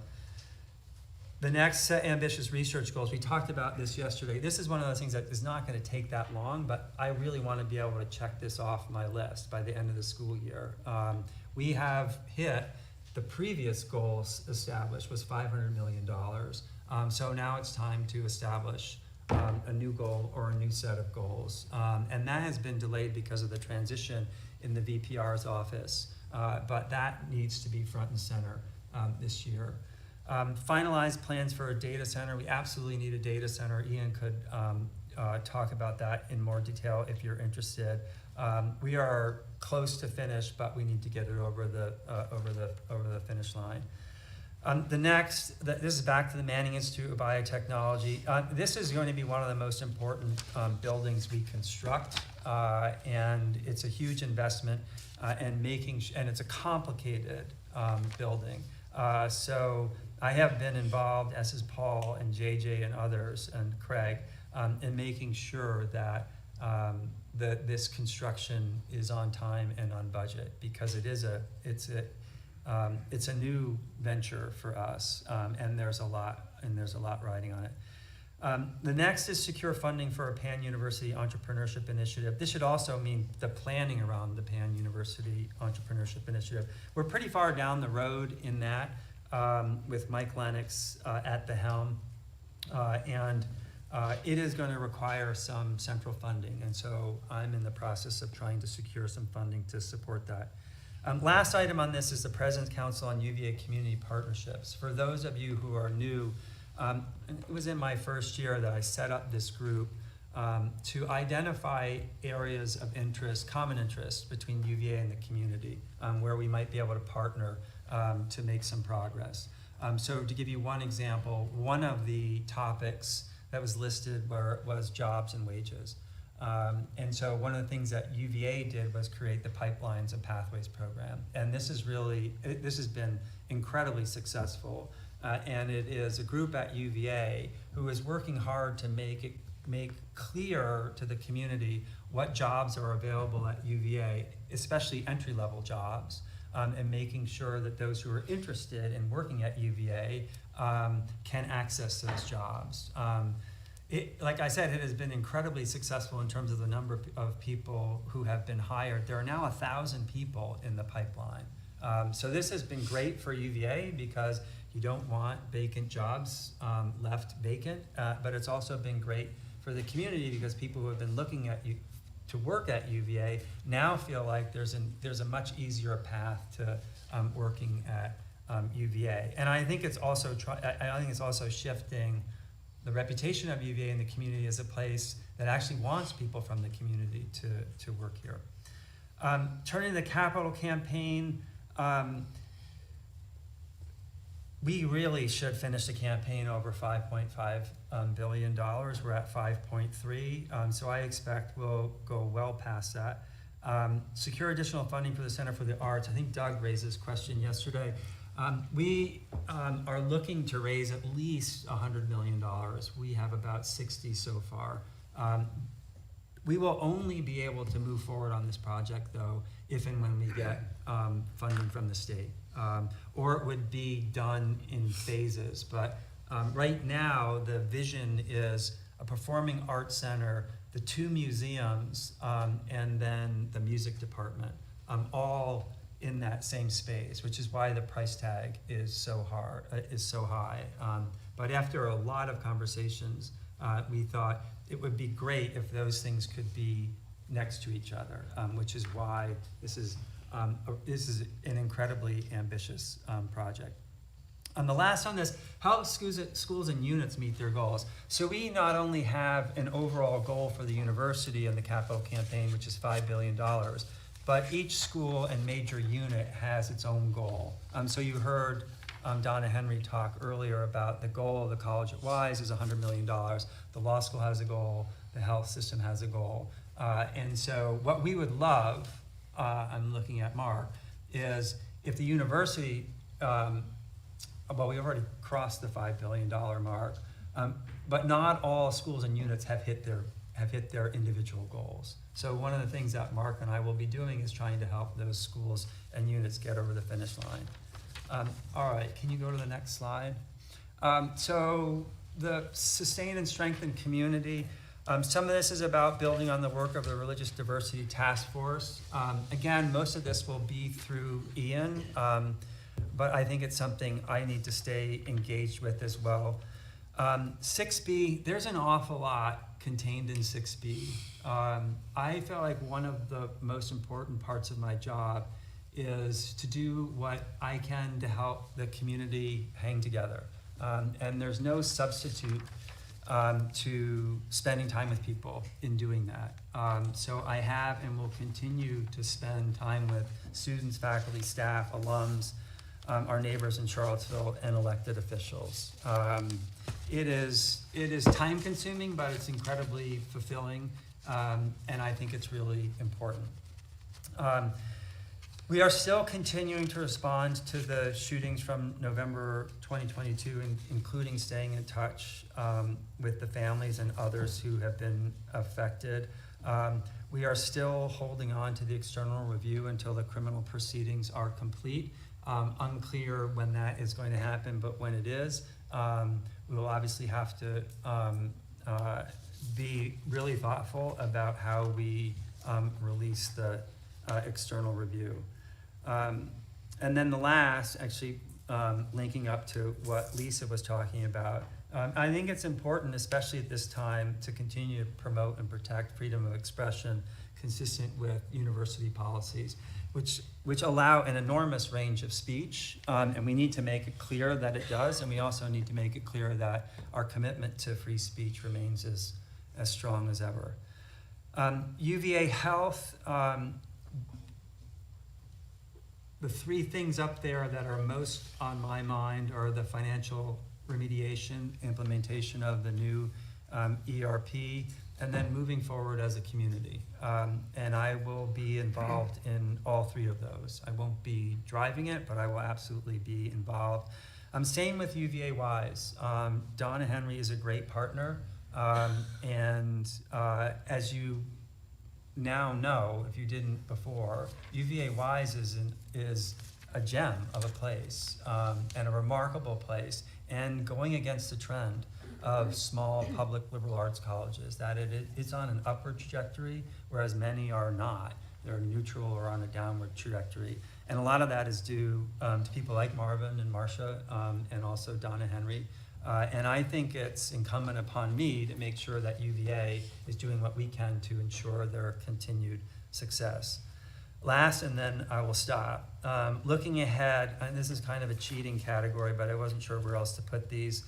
The next set ambitious research goals, we talked about this yesterday. This is one of those things that is not going to take that long, but I really want to be able to check this off my list by the end of the school year. We have hit the previous goals established was $500 million. So now it's time to establish a new goal or a new set of goals. And that has been delayed because of the transition in the VPR's office, but that needs to be front and center this year. Finalized plans for a data center. We absolutely need a data center. Ian could talk about that in more detail if you're interested. We are close to finish, but we need to get it over the finish line. This is back to the Manning Institute of Biotechnology. This is going to be one of the most important buildings we construct, and it's a huge investment, and it's a complicated building. So I have been involved, as is Paul and JJ and others and Craig, in making sure that this construction is on time and on budget, because it's a new venture for us, and there's a lot riding on it. The next is secure funding for a pan-university entrepreneurship initiative. This should also mean the planning around the pan-university entrepreneurship initiative. We're pretty far down the road in that, with Mike Lennox at the helm, and it is going to require some central funding, and so I'm in the process of trying to secure some funding to support that. Last item on this is the President's Council on UVA Community Partnerships. For those of you who are new, it was in my first year that I set up this group to identify areas of interest, common interest between UVA and the community, where we might be able to partner to make some progress. So to give you one example, one of the topics that was listed was jobs and wages. And so one of the things that UVA did was create the Pipelines and Pathways program. And this has been incredibly successful. And it is a group at UVA who is working hard to make clear to the community what jobs are available at UVA, especially entry-level jobs, and making sure that those who are interested in working at UVA can access those jobs. Like I said, it has been incredibly successful in terms of the number of people who have been hired. There are now 1,000 people in the pipeline. So this has been great for UVA because you don't want vacant jobs left vacant, but it's also been great for the community because people who have been looking at you to work at UVA now feel like there's a much easier path to working at UVA. And I think it's also shifting the reputation of UVA in the community as a place that actually wants people from the community to work here. Turning to the capital campaign, we really should finish the campaign over $5.5 billion. We're at 5.3, so I expect we'll go well past that. Secure additional funding for the Center for the Arts. I think Doug raised this question yesterday. We are looking to raise at least $100 million. We have about 60 so far. We will only be able to move forward on this project, though, if and when we get funding from the state. Or it would be done in phases. But right now, the vision is a performing arts center, the 2 museums, and then the music department, all in that same space, which is why the price tag is so high. But after a lot of conversations, we thought it would be great if those things could be next to each other, which is why this is an incredibly ambitious project. The last on this, how schools and units meet their goals. So we not only have an overall goal for the university and the capital campaign, which is $5 billion, but each school and major unit has its own goal. So you heard Donna Henry talk earlier about the goal of the college at Wise is $100 million. The law school has a goal, the health system has a goal. And so what we would love, I'm looking at Mark, is if the university, well, we already crossed the $5 billion mark, but not all schools and units have hit their individual goals. So one of the things that Mark and I will be doing is trying to help those schools and units get over the finish line. All right, can you go to the next slide? So the sustain and strengthen community. Some of this is about building on the work of the Religious Diversity Task Force. Again, most of this will be through Ian, but I think it's something I need to stay engaged with as well. 6B, there's an awful lot contained in 6B. I feel like one of the most important parts of my job is to do what I can to help the community hang together. And there's no substitute to spending time with people in doing that. So I have and will continue to spend time with students, faculty, staff, alums, our neighbors in Charlottesville, and elected officials. It is time consuming, but it's incredibly fulfilling, and I think it's really important. We are still continuing to respond to the shootings from November 2022, including staying in touch with the families and others who have been affected. We are still holding on to the external review until the criminal proceedings are complete. Unclear when that is going to happen, but when it is, we will obviously have to be really thoughtful about how we release the external review. And then the last, actually linking up to what Lisa was talking about, I think it's important, especially at this time, to continue to promote and protect freedom of expression consistent with university policies, which allow an enormous range of speech, and we need to make it clear that it does, and we also need to make it clear that our commitment to free speech remains as strong as ever. UVA Health, the 3 things up there that are most on my mind are the financial remediation, implementation of the new ERP, and then moving forward as a community. And I will be involved in all 3 of those. I won't be driving it, but I will absolutely be involved. I'm staying with UVA Wise. Donna Henry is a great partner, and as you now know, if you didn't before, UVA Wise is a gem of a place, and a remarkable place, and going against the trend of small public liberal arts colleges, that it's on an upward trajectory, whereas many are not. They're neutral or on a downward trajectory. And a lot of that is due to people like Marvin and Marcia, and also Donna Henry. And I think it's incumbent upon me to make sure that UVA is doing what we can to ensure their continued success. Last, and then I will stop. Looking ahead, and this is kind of a cheating category, but I wasn't sure where else to put these.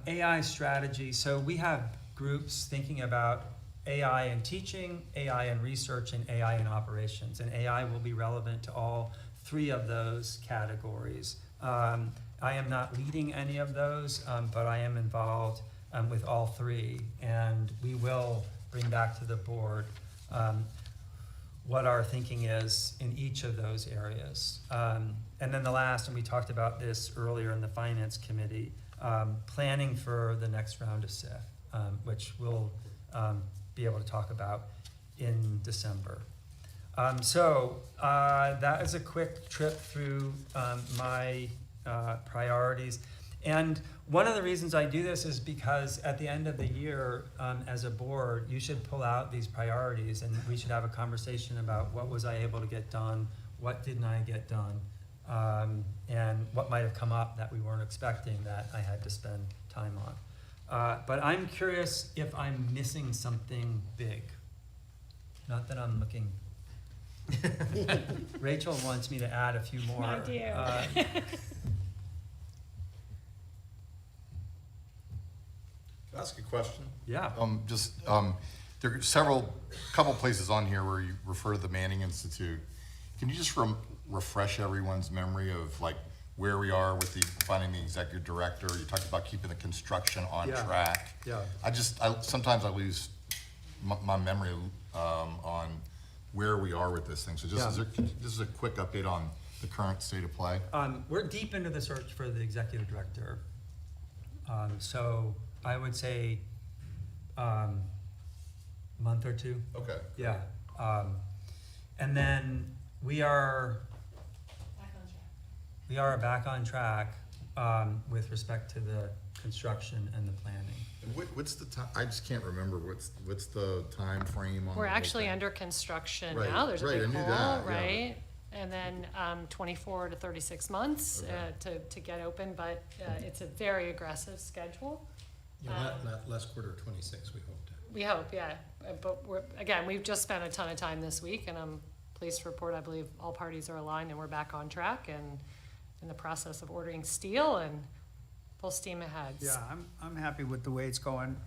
AI strategy. So we have groups thinking about AI in teaching, AI in research, and AI in operations. And AI will be relevant to all 3 of those categories I am not leading any of those, but I am involved with all three, and we will bring back to the board what our thinking is in each of those areas. And then the last, and we talked about this earlier in the Finance Committee, planning for the next round of SIF, which we'll be able to talk about in December. So that is a quick trip through my priorities. And one of the reasons I do this is because at the end of the year, as a board, you should pull out these priorities and we should have a conversation about what was I able to get done, what didn't I get done, and what might have come up that we weren't expecting that I had to spend time on. But I'm curious if I'm missing something big. Not that I'm looking. Rachel wants me to add a few more. I do. Can I ask a question? Yeah. There are couple places on here where you refer to the Manning Institute. Can you just refresh everyone's memory of like where we are with finding the executive director? You talked about keeping the construction on Yeah. track. Yeah. Sometimes I lose my memory on where we are with this thing. So Yeah. this is a quick update on the current state of play. We're deep into the search for the executive director. So I would say month or two. Okay. Yeah. And then we are back on track with respect to the construction and the planning. And what's the time? I just can't remember. What's the time frame on? We're the whole actually thing? under construction Right, now. There's a right, big I knew hole, that, yeah. right? And then 24 to 36 months to get open, but it's a very aggressive schedule. Yeah, last quarter of 26, we hope to. We hope, yeah. But we've just spent a ton of time this week, and I'm pleased to report I believe all parties are aligned and we're back on track and in the process of ordering steel and full steam ahead. Yeah, I'm happy with the way it's going.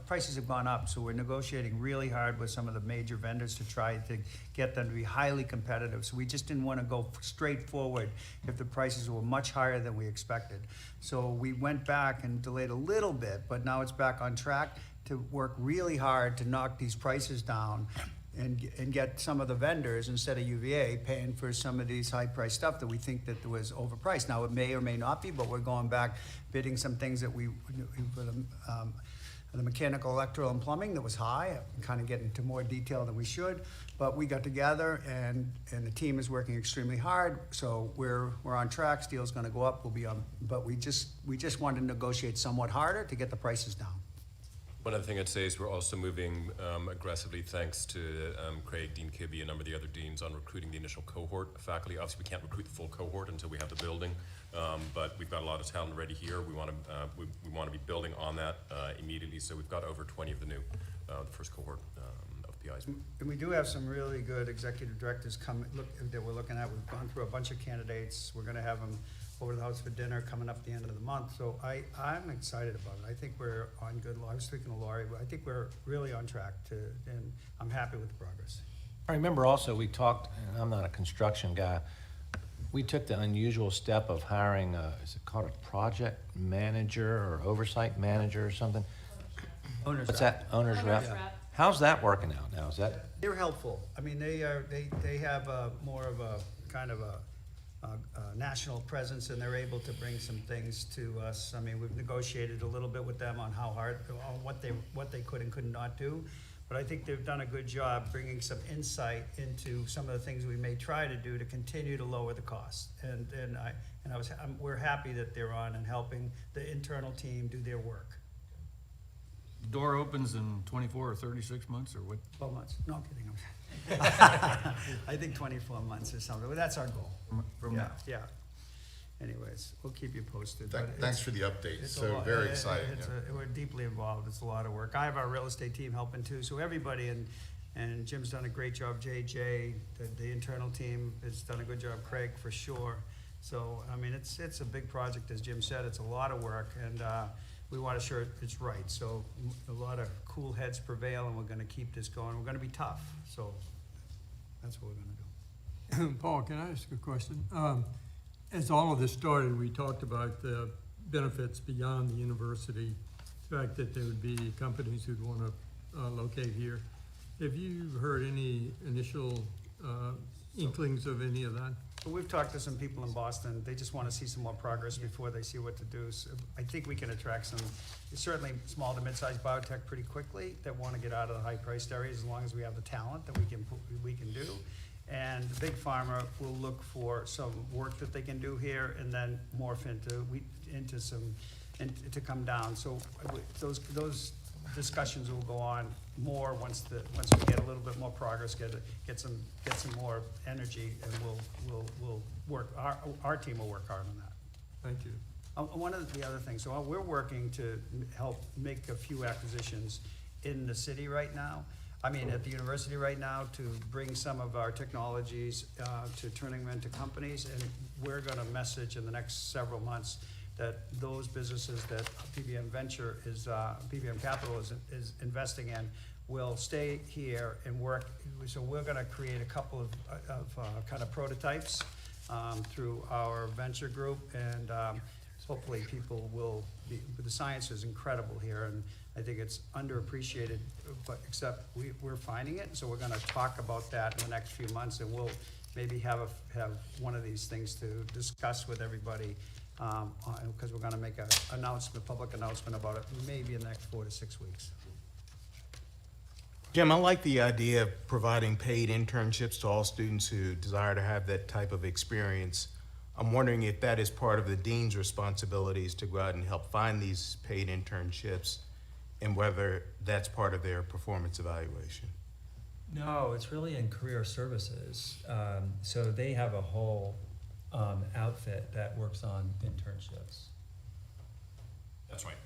Prices have gone up, so we're negotiating really hard with some of the major vendors to try to get them to be highly competitive. So we just didn't want to go straight forward if the prices were much higher than we expected. So we went back and delayed a little bit, but now it's back on track to work really hard to knock these prices down and get some of the vendors, instead of UVA, paying for some of these high-priced stuff that we think that was overpriced. Now, it may or may not be, but we're going back, bidding some things that for the mechanical, electrical, and plumbing that was high, kind of getting into more detail than we should. But we got together, and the team is working extremely hard, so we're on track. Steel's gonna go up, we'll be on, but we just wanted to negotiate somewhat harder to get the prices down. One other thing I'd say is we're also moving aggressively, thanks to Craig, Dean Kibbe, a number of the other deans, on recruiting the initial cohort of faculty. Obviously, we can't recruit the full cohort until we have the building, but we've got a lot of talent ready here. We want to be building on that immediately. So we've got over 20 of the first cohort of PIs. And we do have some really good executive directors that we're looking at. We've gone through a bunch of candidates. We're gonna have them over to the house for dinner coming up at the end of the month. So I'm excited about it. I think we're on good. I was speaking to Laurie, but I think we're really on track and I'm happy with the progress. I remember also we talked, and I'm not a construction guy, we took the unusual step of hiring is it called a project manager or oversight manager or something? Owner's What's rep. that? Owner's rep? How's that working out now? Is that? They're helpful. I mean, they have more of a kind of a national presence, and they're able to bring some things to us. I mean, we've negotiated a little bit with them on what they could and could not do, but I think they've done a good job bringing some insight into some of the things we may try to do to continue to lower the cost. We're happy that they're on and helping the internal team do their work. Door opens in 24 or 36 months, or what? 12 months. No, I'm kidding. I think 24 months or something, but that's our goal. Yeah. Anyways, we'll keep you posted. but Thanks for the update. it's a So lot- very exciting. We're deeply involved. It's a lot of work. I have our real estate team helping too, so everybody, and Jim's done a great job, JJ, the internal team has done a good job, Craig, for sure. So, I mean, it's a big project, as Jim said. It's a lot of work, and we want to ensure it's right. So a lot of cool heads prevail, and we're going to keep this going. We're going to be tough, so that's what we're going to do. Paul, can I ask a question? as all of this started, we talked about the benefits beyond the university, the fact that there would be companies who'd want to locate here. Have you heard any initial inklings of any of that? But we've talked to some people in Boston, they just wanna see some more progress before they see what to do. So I think we can attract some, certainly small to mid-sized biotech pretty quickly that wanna get out of the high-priced areas as long as we have the talent that we can do. And the big pharma will look for some work that they can do here and then morph into some, and to come down. So those discussions will go on more once we get a little bit more progress, get some more energy, and we'll work, our team will work hard on that. Thank you. One of the other things, so we're working to help make a few acquisitions in the city right now. I mean, at the university right now, to bring some of our technologies, to turning them into companies, and we're gonna message in the next several months that those businesses that PBM Capital is investing in will stay here and work. So we're gonna create a couple of kind of prototypes through our venture group, and hopefully people will be, the science is incredible here, and I think it's underappreciated, but except we're finding it, so we're gonna talk about that in the next few months, and we'll maybe have one of these things to discuss with everybody, because we're gonna make a public announcement about it, maybe in the next 4 to 6 weeks. Jim, I like the idea of providing paid internships to all students who desire to have that type of experience. I'm wondering if that is part of the dean's responsibilities to go out and help find these paid internships, and whether that's part of their performance evaluation. No, it's really in career services. So they have a whole outfit that works on internships. That's right.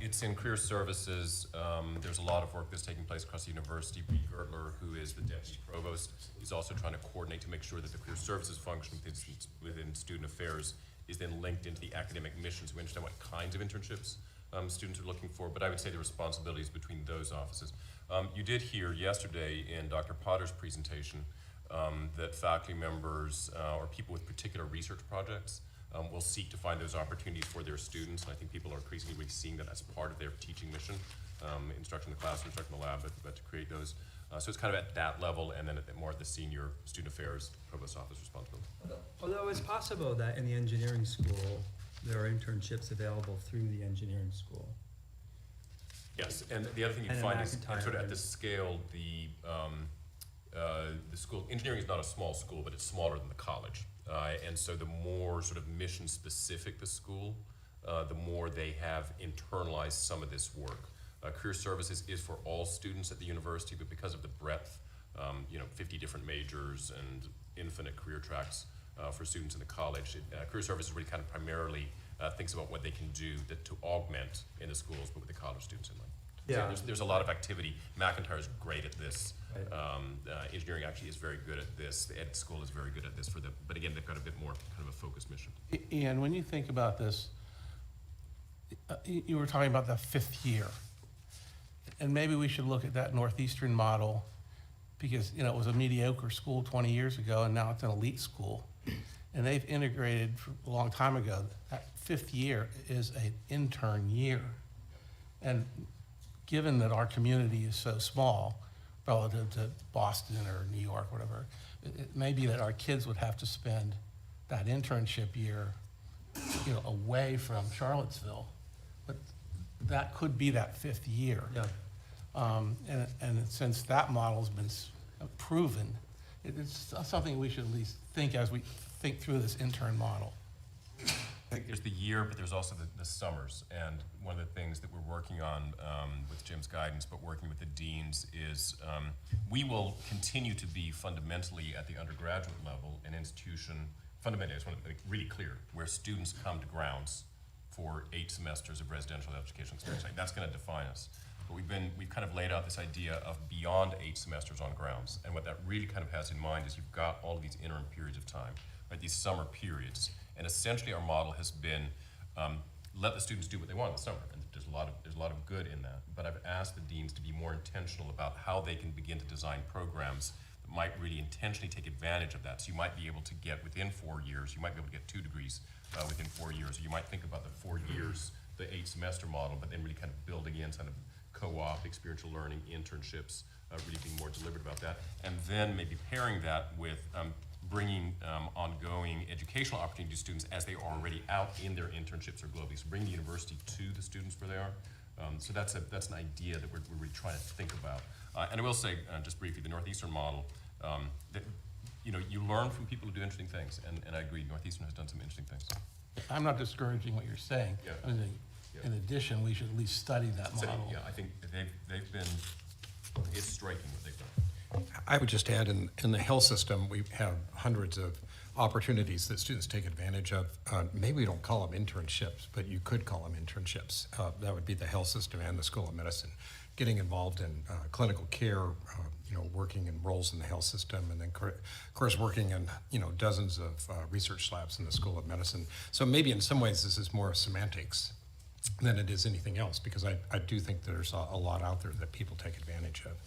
It's in career services. There's a lot of work that's taking place across the university. Reed Gertler, who is the deputy provost, is also trying to coordinate to make sure that the career services function within student affairs is then linked into the academic mission, so we understand what kinds of internships students are looking for. But I would say the responsibilities between those offices. You did hear yesterday in Dr. Potter's presentation that faculty members or people with particular research projects will seek to find those opportunities for their students, and I think people are increasingly seeing that as part of their teaching mission, instruction in the classroom, instruction in the lab, but to create those. So it's kind of at that level, and then more at the senior student affairs provost office responsibility. Although it's possible that in the engineering school, there are internships available through the engineering school. Yes, and the other thing you And find in is McIntyre, sort of at this scale, the school, engineering is not a small school, but it's smaller than the college. And so the more sort of mission specific the school, the more they have internalized some of this work. Career services is for all students at the university, but because of the breadth, 50 different majors and infinite career tracks for students in the college, career services really kind of primarily thinks about what they can do to augment in the schools, but with the college students in mind. Yeah. So there's a lot of activity. McIntyre is great at this. Right. Engineering actually is very good at this. The ed school is very good at this for them. But again, they've got a bit more kind of a focused mission. Ian, when you think about this, you were talking about the 5th year. And maybe we should look at that Northeastern model because, it was a mediocre school 20 years ago and now it's an elite school. And they've integrated a long time ago. That 5th year is an intern year. And given that our community is so small relative to Boston or New York, whatever, it may be that our kids would have to spend that internship year, away from Charlottesville. But that could be that 5th year. Yeah. And since that model's been proven, it's something we should at least think as we think through this intern model. I think there's the year, but there's also the summers. And one of the things that we're working on with Jim's guidance, but working with the deans, is we will continue to be fundamentally at the undergraduate level an institution, fundamentally, I just want to make really clear, where students come to grounds for 8 semesters of residential education experience. Like, that's going to define us. But we've kind of laid out this idea of beyond 8 semesters on grounds. And what that really kind of has in mind is you've got all of these interim periods of time, right? These summer periods. And essentially our model has been let the students do what they want in the summer. And there's a lot of good in that. But I've asked the deans to be more intentional about how they can begin to design programs that might really intentionally take advantage of that. So you might be able to get within 4 years, you might be able to get 2 degrees within 4 years. Or you might think about the 4 years, the 8-semester model, but then really kind of building in kind of co-op, experiential learning, internships, really being more deliberate about that. And then maybe pairing that with bringing ongoing educational opportunities to students as they are already out in their internships or globally. So bring the university to the students where they are. So that's an idea that we're really trying to think about. And I will say, just briefly, the Northeastern model, that, you learn from people who do interesting things, and I agree, Northeastern has done some interesting things. I'm not discouraging what you're saying. Yeah. I mean, in addition, we should at least study that So, model. yeah, I think they've been, it's striking what they've done. I would just add, in the health system, we have hundreds of opportunities that students take advantage of. Maybe we don't call them internships, but you could call them internships. That would be the health system and the School of Medicine. Getting involved in clinical care, working in roles in the health system, and then, of course, working in, dozens of research labs in the School of Medicine. So maybe in some ways this is more semantics than it is anything else, because I do think there's a lot out there that people take advantage of.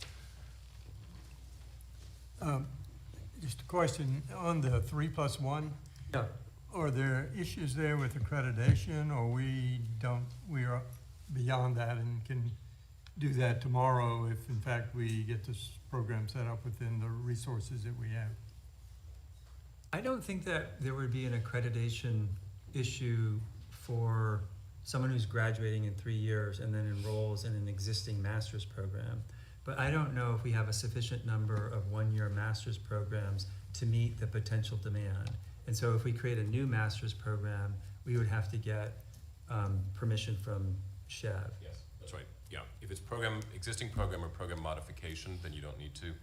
Just a question, on the 3+1, Yeah. are there issues there with accreditation, or we are beyond that and can do that tomorrow if in fact we get this program set up within the resources that we have? I don't think that there would be an accreditation issue for someone who's graduating in 3 years and then enrolls in an existing master's program. But I don't know if we have a sufficient number of one-year master's programs to meet the potential demand. And so if we create a new master's program, we would have to get permission from SHEV. Yes, that's right. Yeah, if it's existing program or program modification, then you don't need to.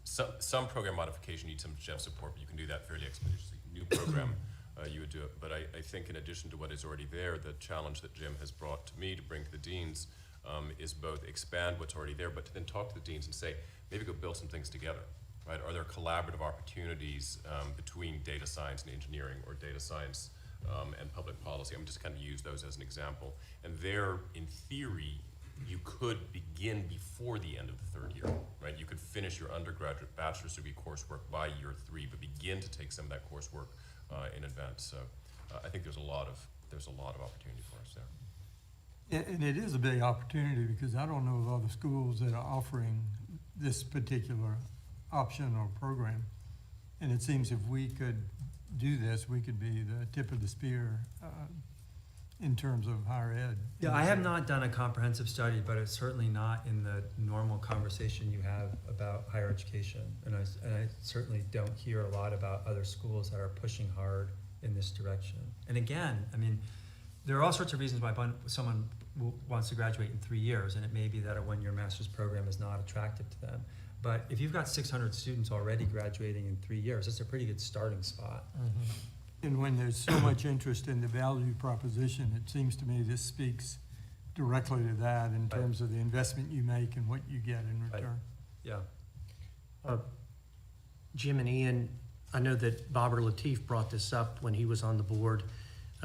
Some program modification needs some SHEV support, but you can do that fairly expeditiously. New program, you would do it. But I think in addition to what is already there, the challenge that Jim has brought to me to bring to the deans is both expand what's already there, but to then talk to the deans and say, maybe go build some things together, right? Are there collaborative opportunities between data science and engineering, or data science and public policy? I'm just kind of use those as an example. And there, in theory, you could begin before the end of the 3rd year, right? You could finish your undergraduate bachelor's degree coursework by year 3, but begin to take some of that coursework in advance. So I think there's a lot of opportunity for us there. And it is a big opportunity, because I don't know of other schools that are offering this particular option or program. And it seems if we could do this, we could be the tip of the spear in terms of higher ed. Yeah, I have not done a comprehensive study, but it's certainly not in the normal conversation you have about higher education. And I certainly don't hear a lot about other schools that are pushing hard in this direction. And again, I mean, there are all sorts of reasons why someone wants to graduate in 3 years, and it may be that a one-year master's program is not attractive to them. But if you've got 600 students already graduating in 3 years, that's a pretty good starting spot. And when there's so much interest in the value proposition, it seems to me this speaks directly to that in terms of the investment you make and what you get in return. Yeah. Jim and Ian, I know that Babur Lateef brought this up when he was on the board,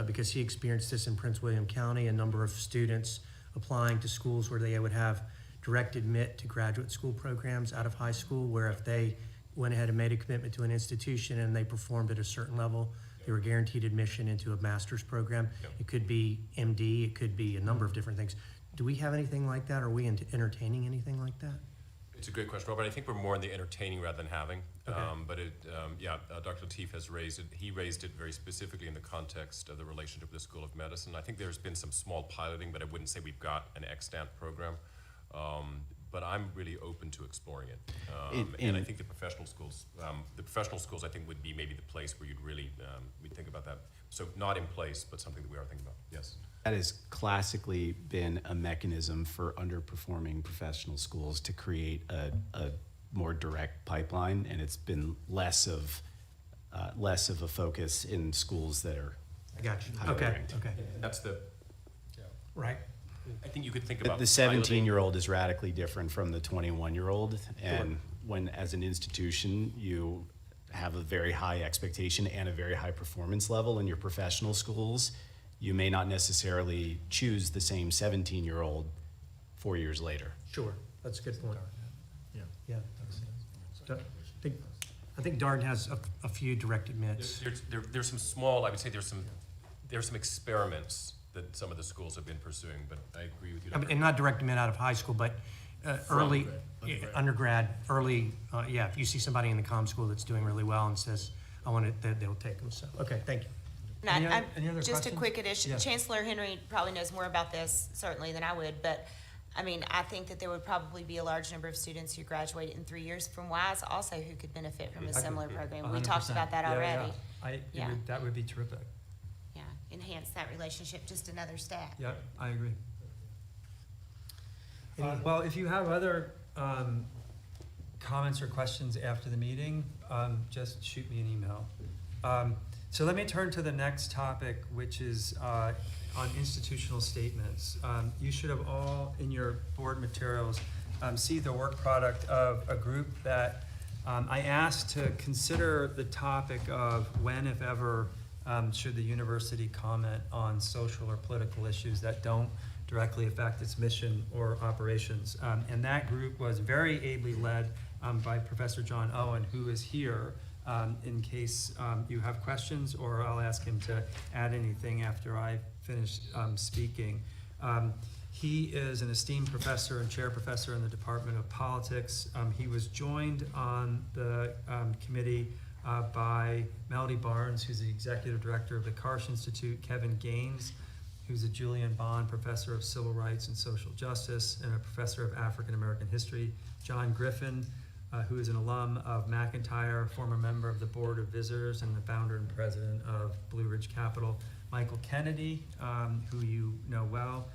because he experienced this in Prince William County, a number of students applying to schools where they would have direct admit to graduate school programs out of high school, where if they went ahead and made a commitment to an institution and they performed at a certain level, they were guaranteed admission into a master's program. Yep. It could be MD, it could be a number of different things. Do we have anything like that? Are we entertaining anything like that? It's a great question, Robert. I think we're more in the entertaining rather than having. Okay. But Dr. Lateef has raised it. He raised it very specifically in the context of the relationship with the School of Medicine. I think there's been some small piloting, but I wouldn't say we've got an extant program. But I'm really open to exploring it. And I think the professional schools, I think would be maybe the place where you'd really, we'd think about that. So not in place, but something that we are thinking about, yes. That has classically been a mechanism for underperforming professional schools to create a more direct pipeline, and it's been less of a focus in schools that are I got you. highly Okay, ranked. okay. That's the, Right. I think you could think about The 17-year-old is radically different from the 21-year-old, and when, as an institution, you have a very high expectation and a very high performance level in your professional schools, you may not necessarily choose the same 17-year-old 4 years later. Sure, that's a good point. Yeah. I think Darden has a few direct admits. There's some small, I would say there's some experiments that some of the schools have been pursuing, but I agree with you. Dr. And not direct admit out of high school, but early, undergrad, early, yeah, if you see somebody in the comm school that's doing really well and says, I want it, they'll take them, so, okay, thank you. Any other Just a questions? quick addition, Yeah. Chancellor Henry probably knows more about this certainly than I would, but I mean, I think that there would probably be a large number of students who graduate in 3 years from WISE also who could benefit from a similar program. We talked 100%. about that Yeah, already. yeah. That would be terrific. Yeah, enhance that relationship, just another stat. Yeah, I agree. Well, if you have other comments or questions after the meeting, just shoot me an email. So let me turn to the next topic, which is on institutional statements. You should have all, in your board materials, see the work product of a group that I asked to consider the topic of when, if ever, should the university comment on social or political issues that don't directly affect its mission or operations. And that group was very ably led by Professor John Owen, who is here in case you have questions, or I'll ask him to add anything after I finish speaking. He is an esteemed professor and chair professor in the Department of Politics. He was joined on the committee by Melody Barnes, who's the executive director of the Karsh Institute, Kevin Gaines, who's a Julian Bond professor of civil rights and social justice and a professor of African American history, John Griffin, who is an alum of McIntyre, former member of the Board of Visitors and the founder and president of Blue Ridge Capital, Michael Kennedy, who you know well,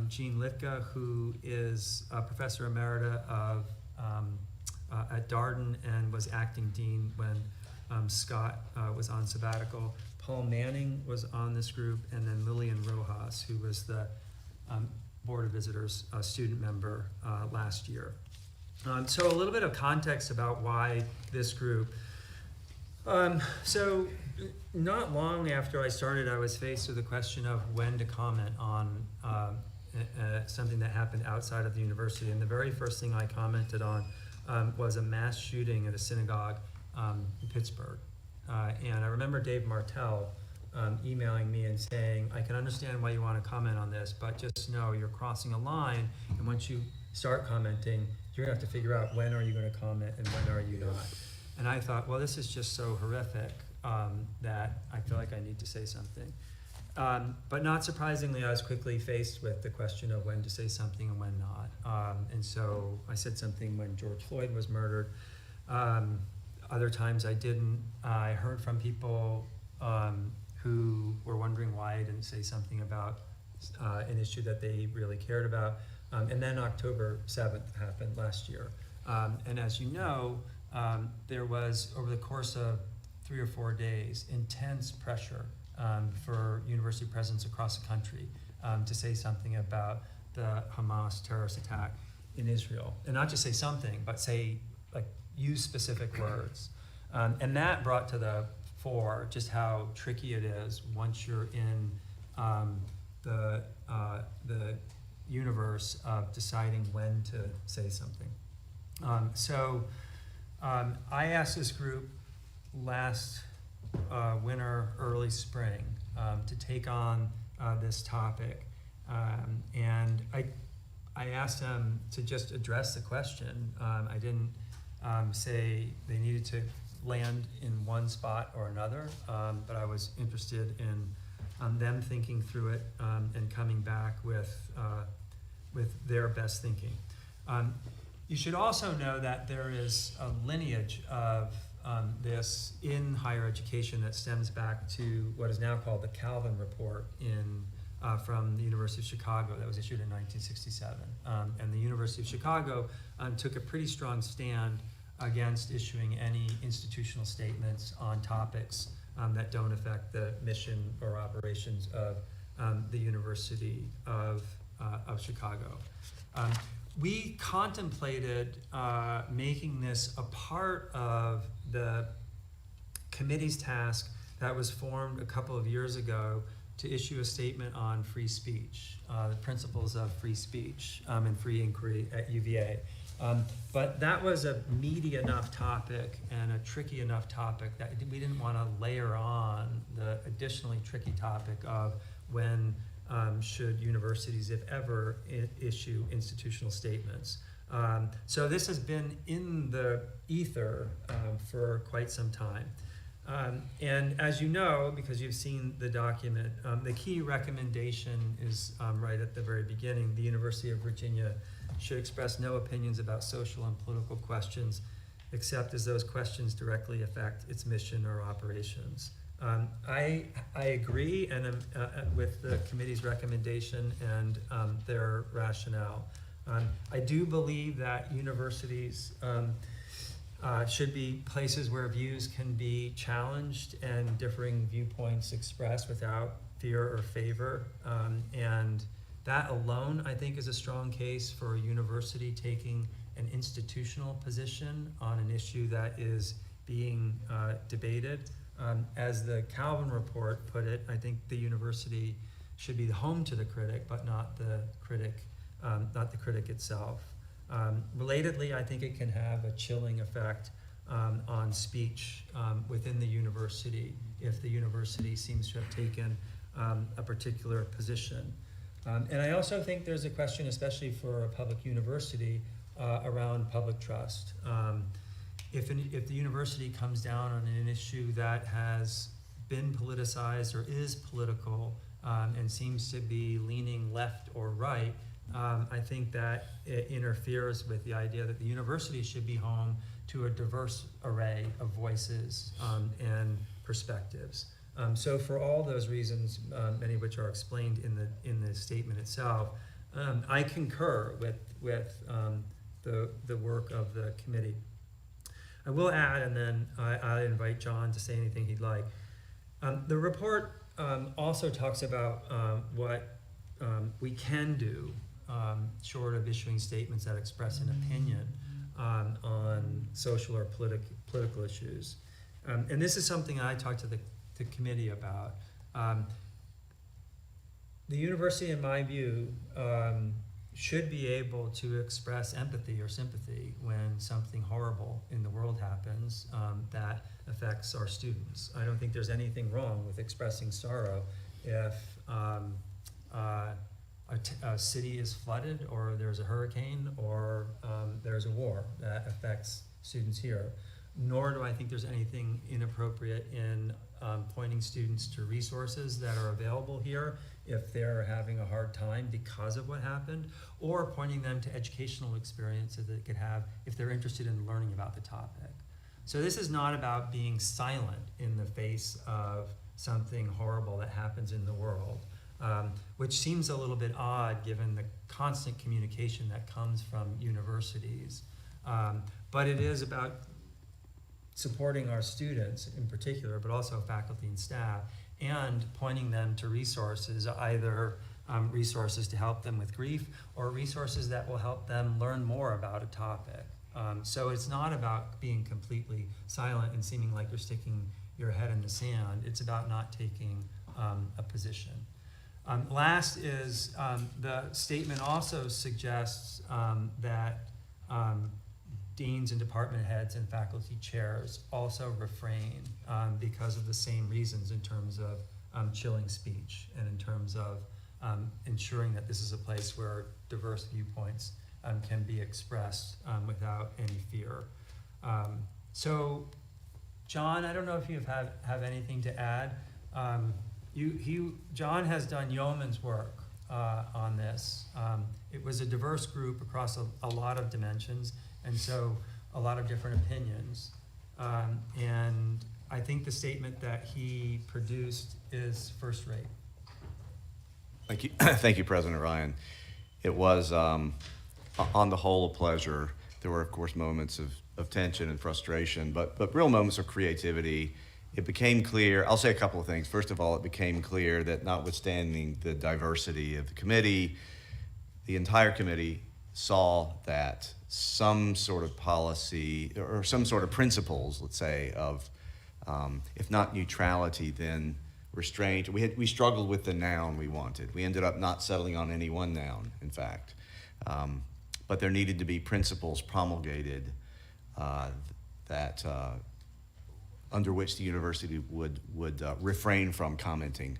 Jean Litka, who is a professor emerita of at Darden and was acting dean when Scott was on sabbatical. Paul Manning was on this group, and then Lillian Rojas, who was the Board of Visitors student member last year. So a little bit of context about why this group. So not long after I started, I was faced with the question of when to comment on something that happened outside of the university. And the very first thing I commented on was a mass shooting at a synagogue in Pittsburgh. And I remember Dave Martell emailing me and saying, I can understand why you want to comment on this, but just know you're crossing a line, and once you start commenting, you're going to have to figure out when are you going to comment and when are you not. And I thought, well, this is just so horrific that I feel like I need to say something. But not surprisingly, I was quickly faced with the question of when to say something and when not. And so I said something when George Floyd was murdered. Other times I didn't. I heard from people who were wondering why I didn't say something about an issue that they really cared about. And then October 7th happened last year. And as you know, there was, over the course of 3 or 4 days, intense pressure for university presidents across the country to say something about the Hamas terrorist attack in Israel. And not just say something, but say, like, use specific words. And that brought to the fore just how tricky it is once you're in the universe of deciding when to say something. So I asked this group last winter, early spring, to take on this topic. And I asked them to just address the question. I didn't say they needed to land in one spot or another, but I was interested in them thinking through it and coming back with their best thinking. You should also know that there is a lineage of this in higher education that stems back to what is now called the Calvin Report from the University of Chicago that was issued in 1967. And the University of Chicago took a pretty strong stand against issuing any institutional statements on topics that don't affect the mission or operations of the University of Chicago. We contemplated making this a part of the committee's task that was formed a couple of years ago to issue a statement on free speech, the principles of free speech and free inquiry at UVA. But that was a meaty enough topic and a tricky enough topic that we didn't want to layer on the additionally tricky topic of when should universities, if ever, issue institutional statements. So this has been in the ether for quite some time. And as you know, because you've seen the document, the key recommendation is right at the very beginning. The University of Virginia should express no opinions about social and political questions, except as those questions directly affect its mission or operations. I agree and with the committee's recommendation and their rationale. I do believe that universities should be places where views can be challenged and differing viewpoints expressed without fear or favor. And that alone, I think, is a strong case for a university taking an institutional position on an issue that is being debated. As the Calvin report put it, I think the university should be the home to the critic, but not the critic itself. Relatedly, I think it can have a chilling effect on speech within the university if the university seems to have taken a particular position. And I also think there's a question, especially for a public university, around public trust. If the university comes down on an issue that has been politicized or is political and seems to be leaning left or right, I think that it interferes with the idea that the university should be home to a diverse array of voices and perspectives. So for all those reasons, many of which are explained in the statement itself, I concur with the work of the committee. I will add, and then I invite John to say anything he'd like. The report also talks about what we can do short of issuing statements that express an opinion on social or political issues. And this is something I talked to the committee about. The university, in my view, should be able to express empathy or sympathy when something horrible in the world happens that affects our students. I don't think there's anything wrong with expressing sorrow if a city is flooded or there's a hurricane or there's a war that affects students here. Nor do I think there's anything inappropriate in pointing students to resources that are available here if they're having a hard time because of what happened, or pointing them to educational experiences that they could have if they're interested in learning about the topic. So this is not about being silent in the face of something horrible that happens in the world, which seems a little bit odd given the constant communication that comes from universities. But it is about supporting our students in particular, but also faculty and staff, and pointing them to resources, either resources to help them with grief or resources that will help them learn more about a topic. So it's not about being completely silent and seeming like you're sticking your head in the sand. It's about not taking a position. Last is the statement also suggests that deans and department heads and faculty chairs also refrain because of the same reasons in terms of chilling speech and in terms of ensuring that this is a place where diverse viewpoints can be expressed without any fear. So, John, I don't know if you have anything to add. John has done yeoman's work on this. It was a diverse group across a lot of dimensions, and so a lot of different opinions. And I think the statement that he produced is first rate. Thank you, thank you, President Ryan. It was, on the whole, a pleasure. There were, of course, moments of tension and frustration, but real moments of creativity. It became clear, I'll say a couple of things. First of all, it became clear that notwithstanding the diversity of the committee, the entire committee saw that some sort of policy or some sort of principles, let's say, of if not neutrality, then restraint. We struggled with the noun we wanted. We ended up not settling on any one noun, in fact. but there needed to be principles promulgated that under which the university would refrain from commenting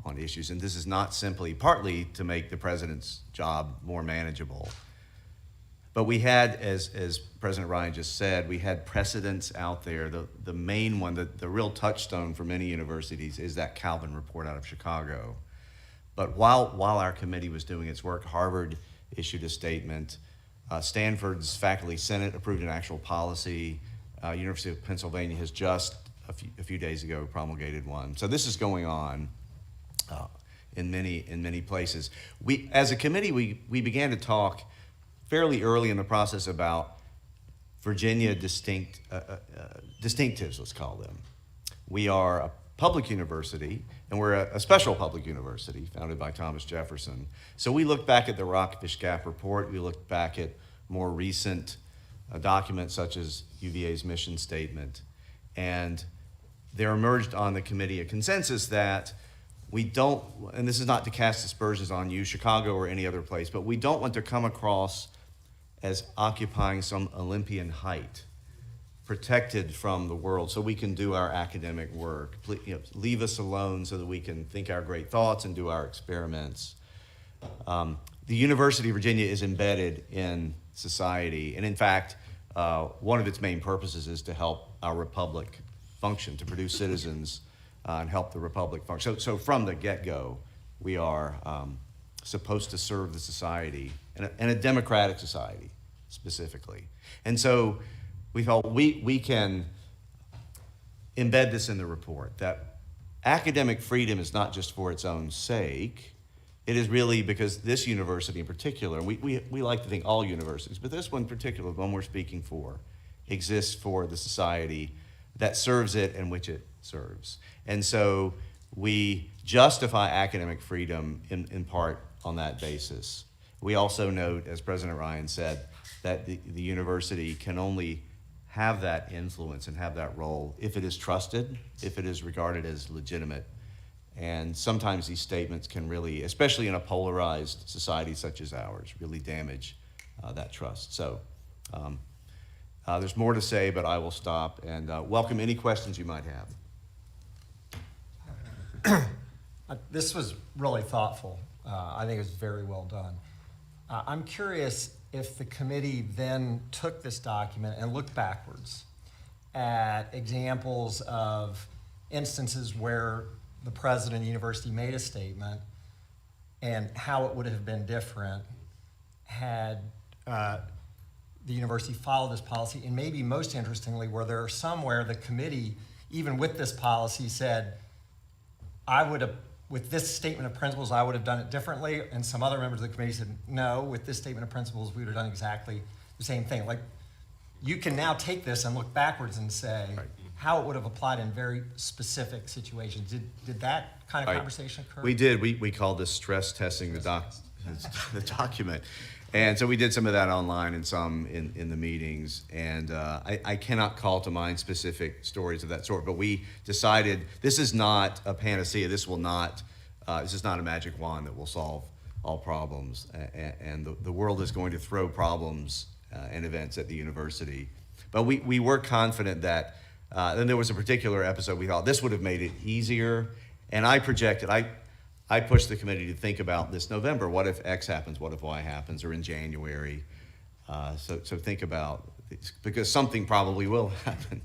on issues. And this is not simply partly to make the president's job more manageable, but we had, as President Ryan just said, we had precedents out there. The main one, the real touchstone for many universities is that Calvin report out of Chicago. But while our committee was doing its work, Harvard issued a statement. Stanford's faculty senate approved an actual policy. University of Pennsylvania has just a few days ago promulgated one. So this is going on in many places. We, as a committee, we began to talk fairly early in the process about Virginia distinctives, let's call them. We are a public university, and we're a special public university founded by Thomas Jefferson. So we looked back at the Rockfish Gap report. We looked back at more recent documents such as UVA's mission statement. And there emerged on the committee a consensus that we don't, and this is not to cast aspersions on you, Chicago or any other place, but we don't want to come across as occupying some Olympian height, protected from the world so we can do our academic work. Leave us alone so that we can think our great thoughts and do our experiments. The University of Virginia is embedded in society, and in fact, one of its main purposes is to help our republic function, to produce citizens and help the republic function. So from the get-go, we are supposed to serve the society, and a democratic society specifically. And so we felt we can embed this in the report, that academic freedom is not just for its own sake. It is really because this university in particular, we like to think all universities, but this one in particular, the one we're speaking for, exists for the society that serves it and which it serves. And so we justify academic freedom in part on that basis. We also note, as President Ryan said, that the university can only have that influence and have that role if it is trusted, if it is regarded as legitimate. And sometimes these statements can really, especially in a polarized society such as ours, really damage that trust. So there's more to say, but I will stop and welcome any questions you might have. This was really thoughtful. I think it was very well done. I'm curious if the committee then took this document and looked backwards at examples of instances where the president of the university made a statement and how it would have been different had the university followed this policy, and maybe most interestingly, where there are some where the committee, even with this policy, said, with this statement of principles, I would have done it differently, and some other members of the committee said, no, with this statement of principles, we would have done exactly the same thing. Like, you can now take this and look backwards and say how it would have applied in very specific situations. Did that kind of conversation occur? We did. We called this stress testing the document. And so we did some of that online and some in the meetings. And I cannot call to mind specific stories of that sort, but we decided this is not a panacea. This is not a magic wand that will solve all problems. And the world is going to throw problems and events at the university. But we were confident that, then there was a particular episode we thought this would have made it easier. And I projected, I pushed the committee to think about this November. What if X happens? What if Y happens? Or in January? So think about, because something probably will happen.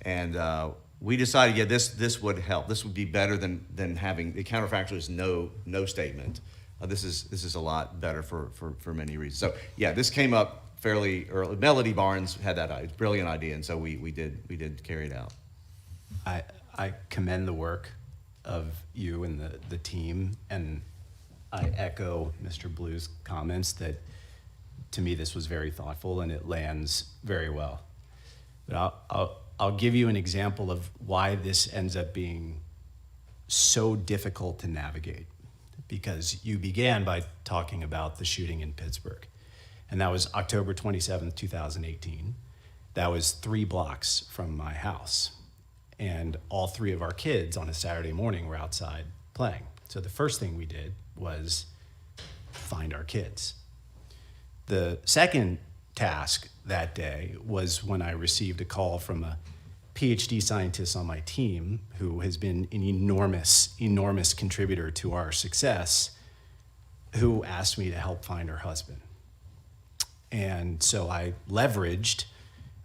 And we decided, this would help. This would be better than having the counterfactual is no statement. This is a lot better for many reasons. So this came up fairly early. Melody Barnes had that brilliant idea, and so we did carry it out. I commend the work of you and the team, and I echo Mr. Blue's comments that to me this was very thoughtful and it lands very well. But I'll give you an example of why this ends up being so difficult to navigate, because you began by talking about the shooting in Pittsburgh, and that was October 27th, 2018. That was 3 blocks from my house. And all 3 of our kids on a Saturday morning were outside playing. So the first thing we did was find our kids. The second task that day was when I received a call from a PhD scientist on my team who has been an enormous contributor to our success, who asked me to help find her husband. And so I leveraged,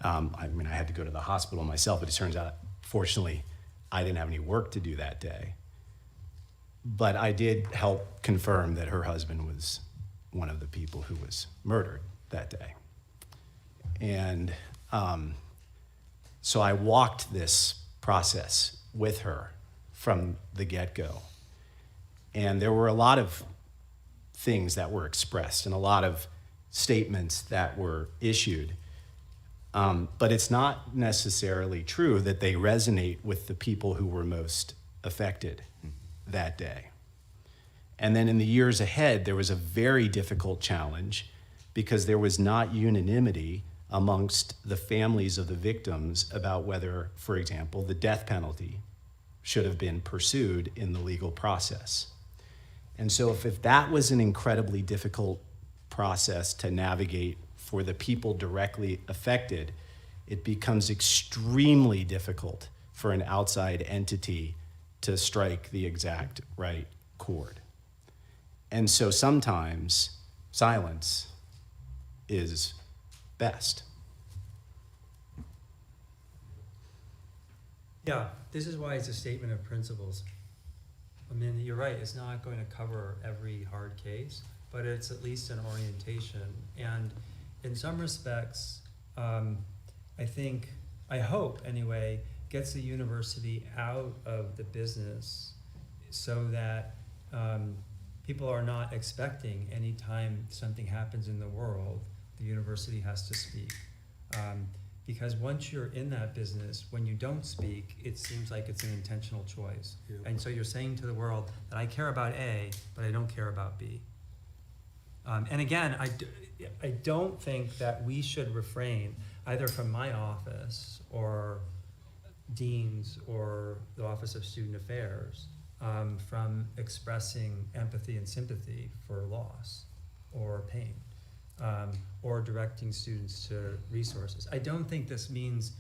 I had to go to the hospital myself, but it turns out, fortunately, I didn't have any work to do that day. But I did help confirm that her husband was one of the people who was murdered that day. And so I walked this process with her from the get-go. And there were a lot of things that were expressed and a lot of statements that were issued. But it's not necessarily true that they resonate with the people who were most affected that day. And then in the years ahead, there was a very difficult challenge because there was not unanimity amongst the families of the victims about whether, for example, the death penalty should have been pursued in the legal process. And so if that was an incredibly difficult process to navigate for the people directly affected, it becomes extremely difficult for an outside entity to strike the exact right chord. And so sometimes silence is best. Yeah, this is why it's a statement of principles. I mean, you're right, it's not going to cover every hard case, but it's at least an orientation. And in some respects, I hope anyway, gets the university out of the business so that people are not expecting anytime something happens in the world, the university has to speak. Because once you're in that business, when you don't speak, it seems like it's an intentional choice. Yeah. And so you're saying to the world that I care about A, but I don't care about B. And again, I don't think that we should refrain, either from my office or deans or the Office of Student Affairs, from expressing empathy and sympathy for loss or pain. Or directing students to resources. I don't think this means,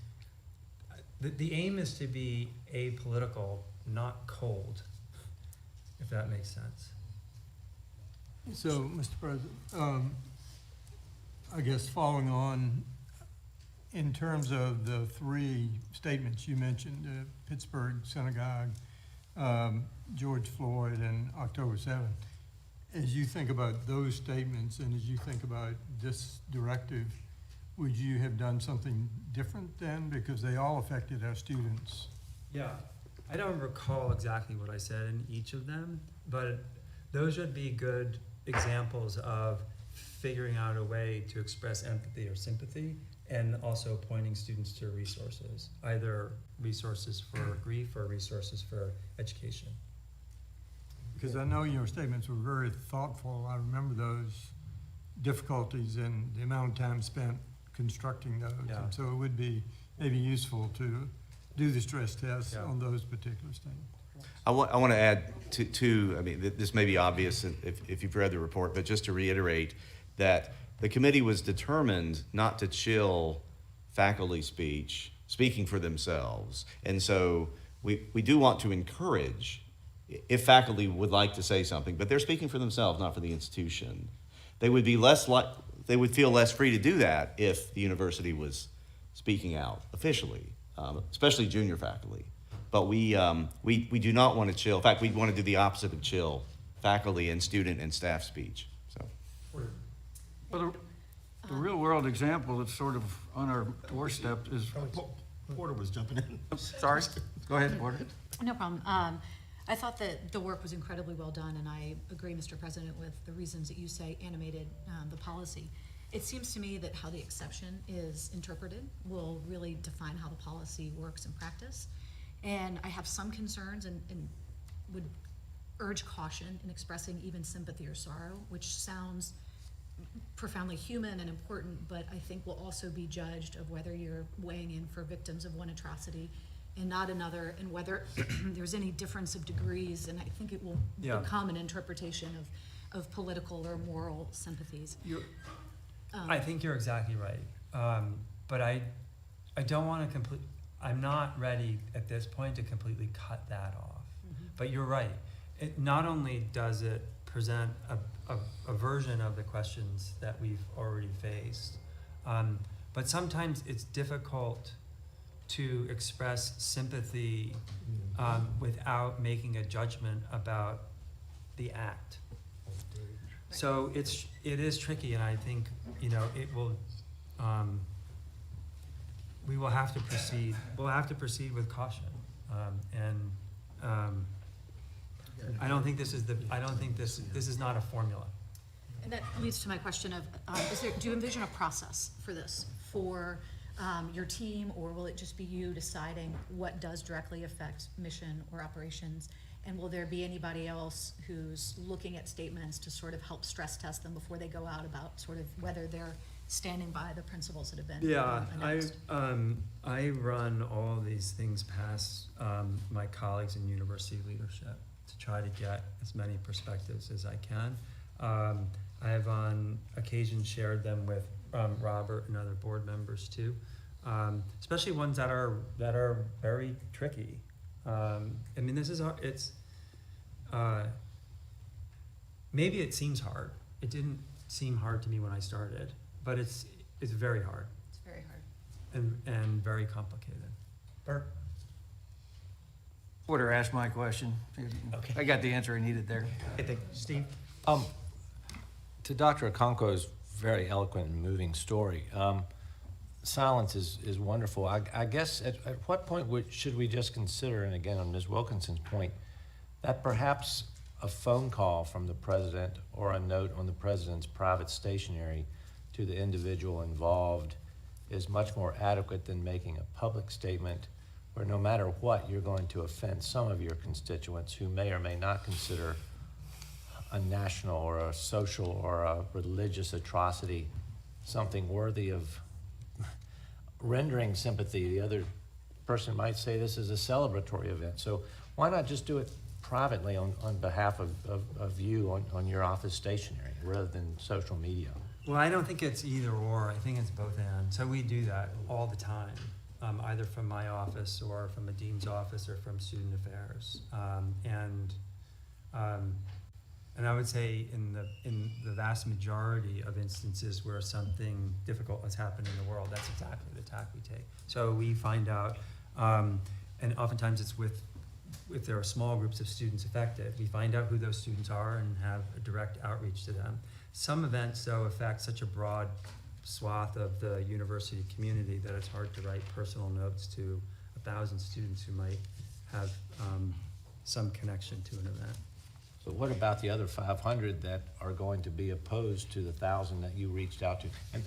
the aim is to be apolitical, not cold, if that makes sense. So, Mr. President, I guess following on, in terms of the three statements you mentioned, Pittsburgh Synagogue, George Floyd, and October 7th, as you think about those statements and as you think about this directive, would you have done something different then? Because they all affected our students. Yeah, I don't recall exactly what I said in each of them, but those would be good examples of figuring out a way to express empathy or sympathy and also pointing students to resources, either resources for grief or resources for education. Because I know your statements were very thoughtful. I remember those difficulties and the amount of time spent constructing those. Yeah. And so it would be maybe useful to do the stress test on those particular statements. I want to add to I mean, this may be obvious if you've read the report, but just to reiterate that the committee was determined not to chill faculty speaking for themselves. And so we do want to encourage, if faculty would like to say something, but they're speaking for themselves, not for the institution, they would be they would feel less free to do that if the university was speaking out officially, especially junior faculty. But we do not want to chill. In fact, we want to do the opposite of chill faculty and student and staff speech. So, Well, the real world example that's sort of on our doorstep is. Porter was jumping in. Sorry, go ahead, Porter. No problem. I thought that the work was incredibly well done, and I agree, Mr. President, with the reasons that you say animated the policy. It seems to me that how the exception is interpreted will really define how the policy works in practice. And I have some concerns and would urge caution in expressing even sympathy or sorrow, which sounds profoundly human and important, but I think will also be judged of whether you're weighing in for victims of one atrocity and not another, and whether there's any difference of degrees, and I think it will become an interpretation of political or moral sympathies. I think you're exactly right. But I don't want to I'm not ready at this point to completely cut that off. But you're right. It not only does it present a version of the questions that we've already faced, but sometimes it's difficult to express sympathy without making a judgment about the act. So it is tricky, and I think, it will, we will have to proceed, we'll have to proceed with caution. I don't think this is not a formula. And that leads to my question of, do you envision a process for this, for your team, or will it just be you deciding what does directly affect mission or operations? And will there be anybody else who's looking at statements to sort of help stress test them before they go out about sort of whether they're standing by the principles that have been announced? I run all these things past my colleagues in university leadership to try to get as many perspectives as I can. I have on occasion shared them with Robert and other board members too, especially ones that are very tricky. I mean, maybe it seems hard. It didn't seem hard to me when I started, but it's very hard. It's very hard. And very complicated. Bert? Porter asked my question. Okay. I got the answer I needed there. I think, Steve? To Dr. Okonkwo's very eloquent and moving story, silence is wonderful. I guess at what point should we just consider, and again on Ms. Wilkinson's point, that perhaps a phone call from the president or a note on the president's private stationery to the individual involved is much more adequate than making a public statement where no matter what, you're going to offend some of your constituents who may or may not consider a national or a social or a religious atrocity something worthy of rendering sympathy. The other person might say this is a celebratory event. So why not just do it privately on behalf of you on your office stationery rather than social media? Well, I don't think it's either or. I think it's both and. So we do that all the time, either from my office or from a dean's office or from student affairs. And I would say in the vast majority of instances where something difficult has happened in the world, that's exactly the tack we take. So we find out, and oftentimes it's if there are small groups of students affected, we find out who those students are and have a direct outreach to them. Some events, though, affect such a broad swath of the university community that it's hard to write personal notes to 1,000 students who might have some connection to an event. So what about the other 500 that are going to be opposed to the 1,000 that you reached out to? And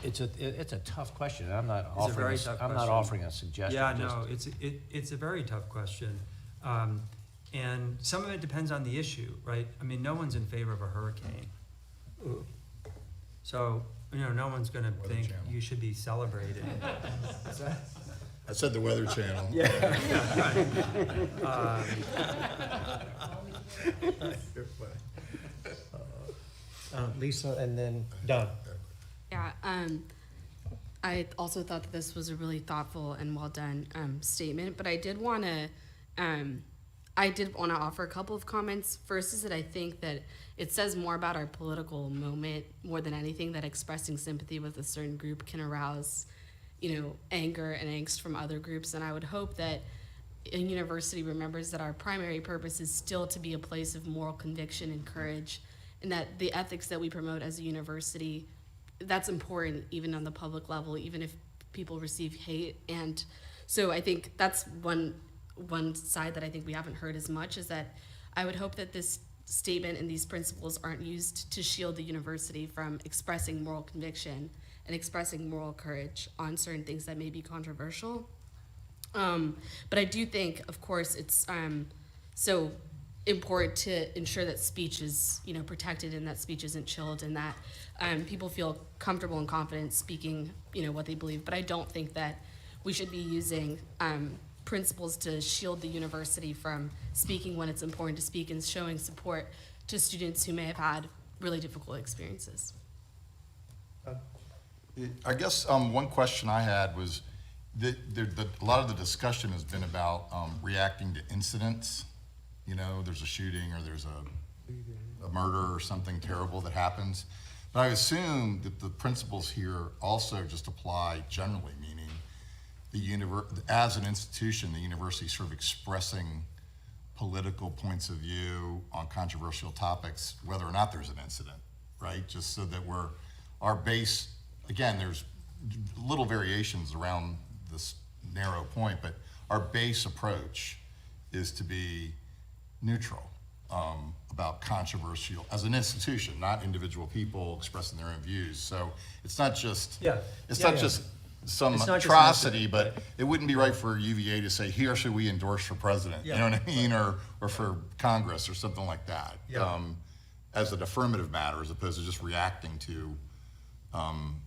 it's a tough question. I'm not offering a suggestion. Yeah, no, it's a very tough question, and some of it depends on the issue, right? I mean, no one's in favor of a hurricane, so no one's going to think you should be celebrating. I said the Weather Channel. Yeah, right. Lisa, and then Don. Yeah, I also thought that this was a really thoughtful and well done statement, but I did want to offer a couple of comments. First is that I think that it says more about our political moment more than anything that expressing sympathy with a certain group can arouse, anger and angst from other groups. And I would hope that a university remembers that our primary purpose is still to be a place of moral conviction and courage, and that the ethics that we promote as a university, that's important even on the public level, even if people receive hate. And so I think that's one side that I think we haven't heard as much, is that I would hope that this statement and these principles aren't used to shield the university from expressing moral conviction and expressing moral courage on certain things that may be controversial. But I do think, of course, it's so important to ensure that speech is, protected and that speech isn't chilled, and that people feel comfortable and confident speaking, what they believe. But I don't think that we should be using principles to shield the university from speaking when it's important to speak and showing support to students who may have had really difficult experiences. I guess one question I had was that a lot of the discussion has been about reacting to incidents. You know, there's a shooting or there's a murder or something terrible that happens. But I assume that the principles here also just apply generally, meaning as an institution, the university sort of expressing political points of view on controversial topics, whether or not there's an incident, right? Just so that our base, again, there's little variations around this narrow point, but our base approach is to be neutral about controversial, as an institution, not individual people expressing their own views. So it's not just, some It's not just atrocity, an but incident, it wouldn't be right for UVA to say, here should we endorse for president, you know what I mean? Or for Congress or something like that. As an affirmative matter, as opposed to just reacting to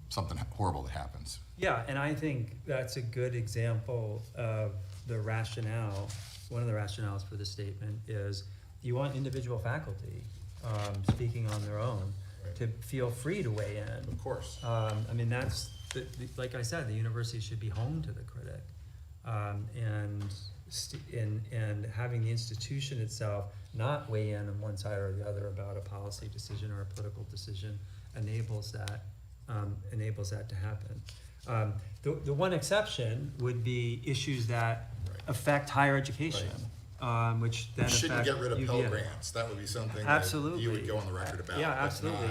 something horrible that happens. Yeah, and I think that's a good example of the rationale. One of the rationales for the statement is you want individual faculty speaking on their own to feel free to weigh in. Of course. I mean, that's, like I said, the university should be home to the critic. And having the institution itself not weigh in on one side or the other about a policy decision or a political decision enables that to happen. The one exception would be issues that affect higher education, which then We shouldn't affect get rid of Pell UVA. Grants. That would be something Absolutely. that you would go on the record about. Yeah, but absolutely.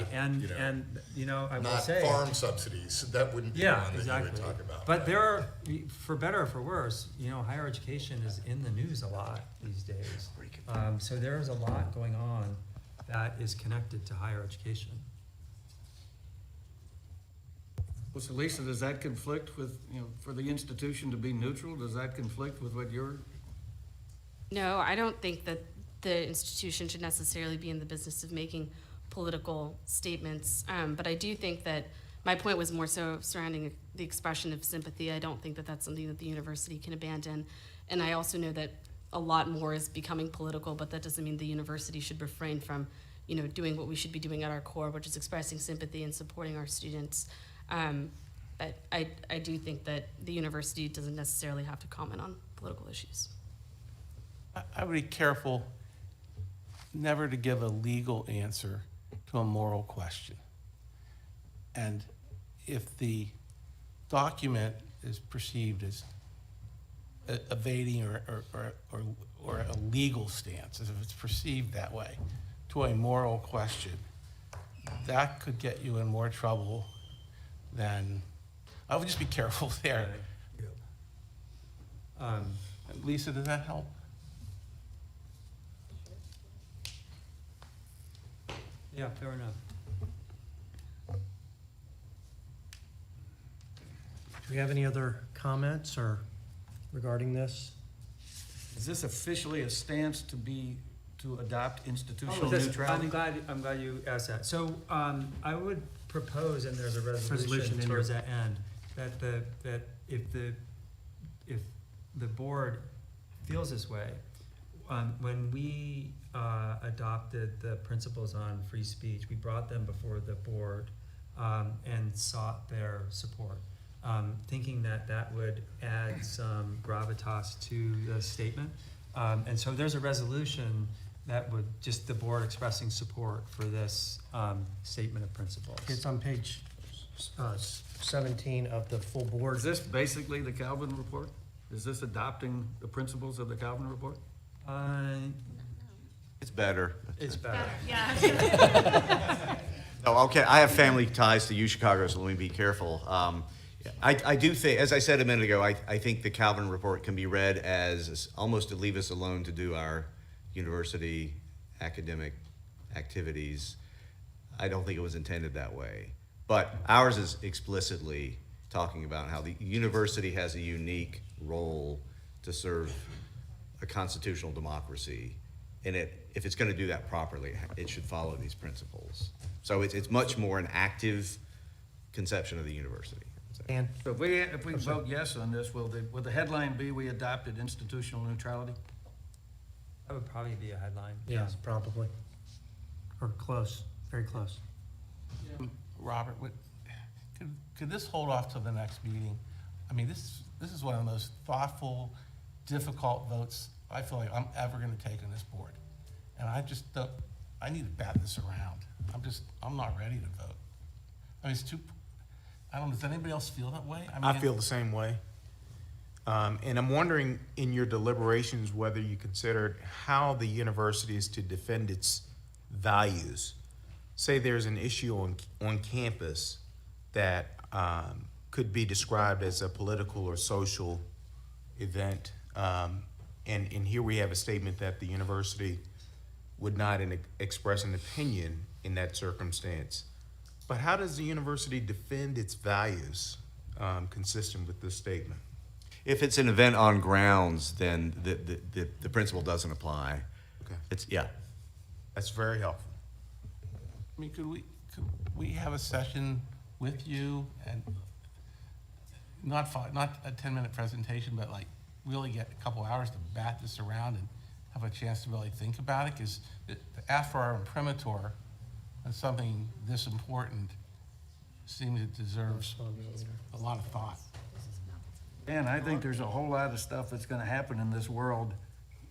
not, I will not say. farm subsidies. That wouldn't be Yeah, one that exactly. you would talk about. But there are, for better or for worse, higher education is in the news a lot these days. So there is a lot going on that is connected to higher education. Well, so Lisa, does that conflict with, for the institution to be neutral, does that conflict with what you're? No, I don't think that the institution should necessarily be in the business of making political statements. But I do think that my point was more so surrounding the expression of sympathy. I don't think that that's something that the university can abandon. And I also know that a lot more is becoming political, but that doesn't mean the university should refrain from, doing what we should be doing at our core, which is expressing sympathy and supporting our students. But I do think that the university doesn't necessarily have to comment on political issues. I would be careful never to give a legal answer to a moral question. And if the document is perceived as evading or a legal stance, as if it's perceived that way, to a moral question, that could get you in more trouble than, I would just be careful there. Lisa, does that help? Yeah, fair enough. Do we have any other comments or regarding this? Is this officially a stance to adopt institutional I'm neutrality? glad you asked that. So, I would propose, and there's a resolution Resolution in towards your- that end, that if the board feels this way, when we adopted the principles on free speech, we brought them before the board and sought their support, thinking that would add some gravitas to the statement. And so there's a resolution that would, just the board expressing support for this statement of principles. It's on page 17 of the full board. Is this basically the Calvin report? Is this adopting the principles of the Calvin report? It's better. It's better. No, okay, I have family ties to UChicago, so let me be careful. I do think, as I said a minute ago, I think the Calvin report can be read as almost to leave us alone to do our university academic activities. I don't think it was intended that way. But ours is explicitly talking about how the university has a unique role to serve a constitutional democracy. And if it's going to do that properly, it should follow these principles. So it's much more an active conception of the university. And So if we vote yes on this, will the headline be, we adopted institutional neutrality? That would probably be a headline. yes, probably. Or close, very close. Robert, could this hold off till the next meeting? I mean, this is one of the most thoughtful, difficult votes I feel like I'm ever gonna take on this board. And I just don't, I need to bat this around. I'm not ready to vote. I mean, it's too, I don't know, does anybody else feel that way? I feel the same way. And I'm wondering in your deliberations whether you considered how the university is to defend its values. Say there's an issue on campus that could be described as a political or social event. And here we have a statement that the university would not express an opinion in that circumstance. But how does the university defend its values consistent with this statement? If it's an event on grounds, then the principle doesn't apply. Okay. Yeah. That's very helpful. I mean, could we have a session with you and not a 10-minute presentation, but like really get a couple hours to bat this around and have a chance to really think about it? Because to ask for our imprimatur on something this important seems it deserves a lot of thought. Dan, I think there's a whole lot of stuff that's gonna happen in this world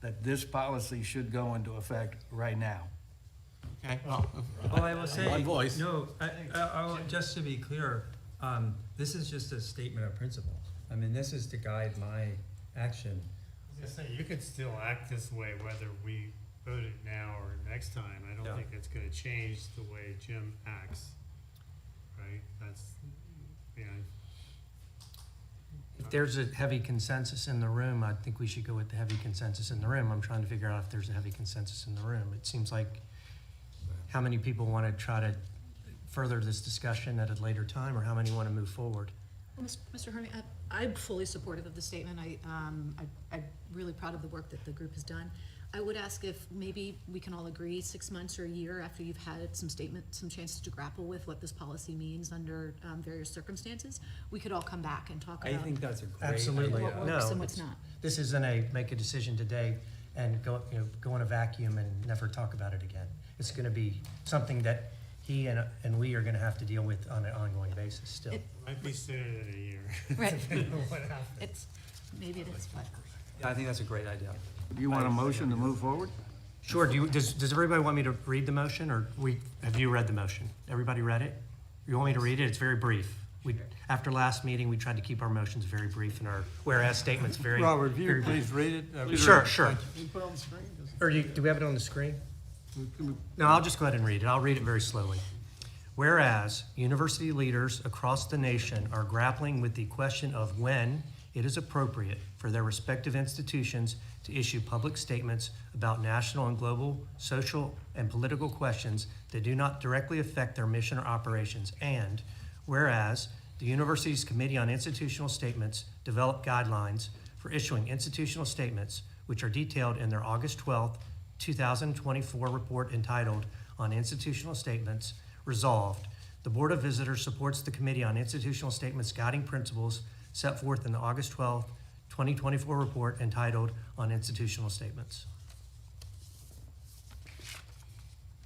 that this policy should go into effect right now. Okay, well, Well, I will say, one voice. no, just to be clear, this is just a statement of principle. I mean, this is to guide my action. I was gonna say, you could still act this way whether we vote it now or next time. I don't Yeah. think it's gonna change the way Jim acts, right? That's, yeah. If there's a heavy consensus in the room, I think we should go with the heavy consensus in the room. I'm trying to figure out if there's a heavy consensus in the room. It seems like how many people want to try to further this discussion at a later time, or how many want to move forward? Well, Mr. Hermie, I'm fully supportive of the statement. I'm really proud of the work that the group has done. I would ask if maybe we can all agree 6 months or a year after you've had some chances to grapple with what this policy means under various circumstances, we could all come back and talk about. I think that's a great Absolutely. What idea. works No, and what's not. This isn't make a decision today and go in a vacuum and never talk about it again. It's going to be something that he and we are going to have to deal with on an ongoing basis still. Might be sooner than a year. Right. Depending on what happens. Maybe it is, but. Yeah, I think that's a great idea. Do you want a motion to move forward? Sure, does everybody want me to read the motion, or have you read the motion? Everybody read it? You want me to read it? It's very brief. After last meeting, we tried to keep our motions very brief and our whereas statements very. Robert, if you very would brief. please read it. Sure. Can you put it on the screen? Or do we have it on the screen? No, I'll just go ahead and read it. I'll read it very slowly. Whereas university leaders across the nation are grappling with the question of when it is appropriate for their respective institutions to issue public statements about national and global social and political questions that do not directly affect their mission or operations. And whereas the university's Committee on Institutional Statements developed guidelines for issuing institutional statements, which are detailed in their August 12th, 2024 report entitled On Institutional Statements. Resolved, the Board of Visitors supports the Committee on Institutional Statements guiding principles set forth in the August 12th, 2024 report entitled On Institutional Statements.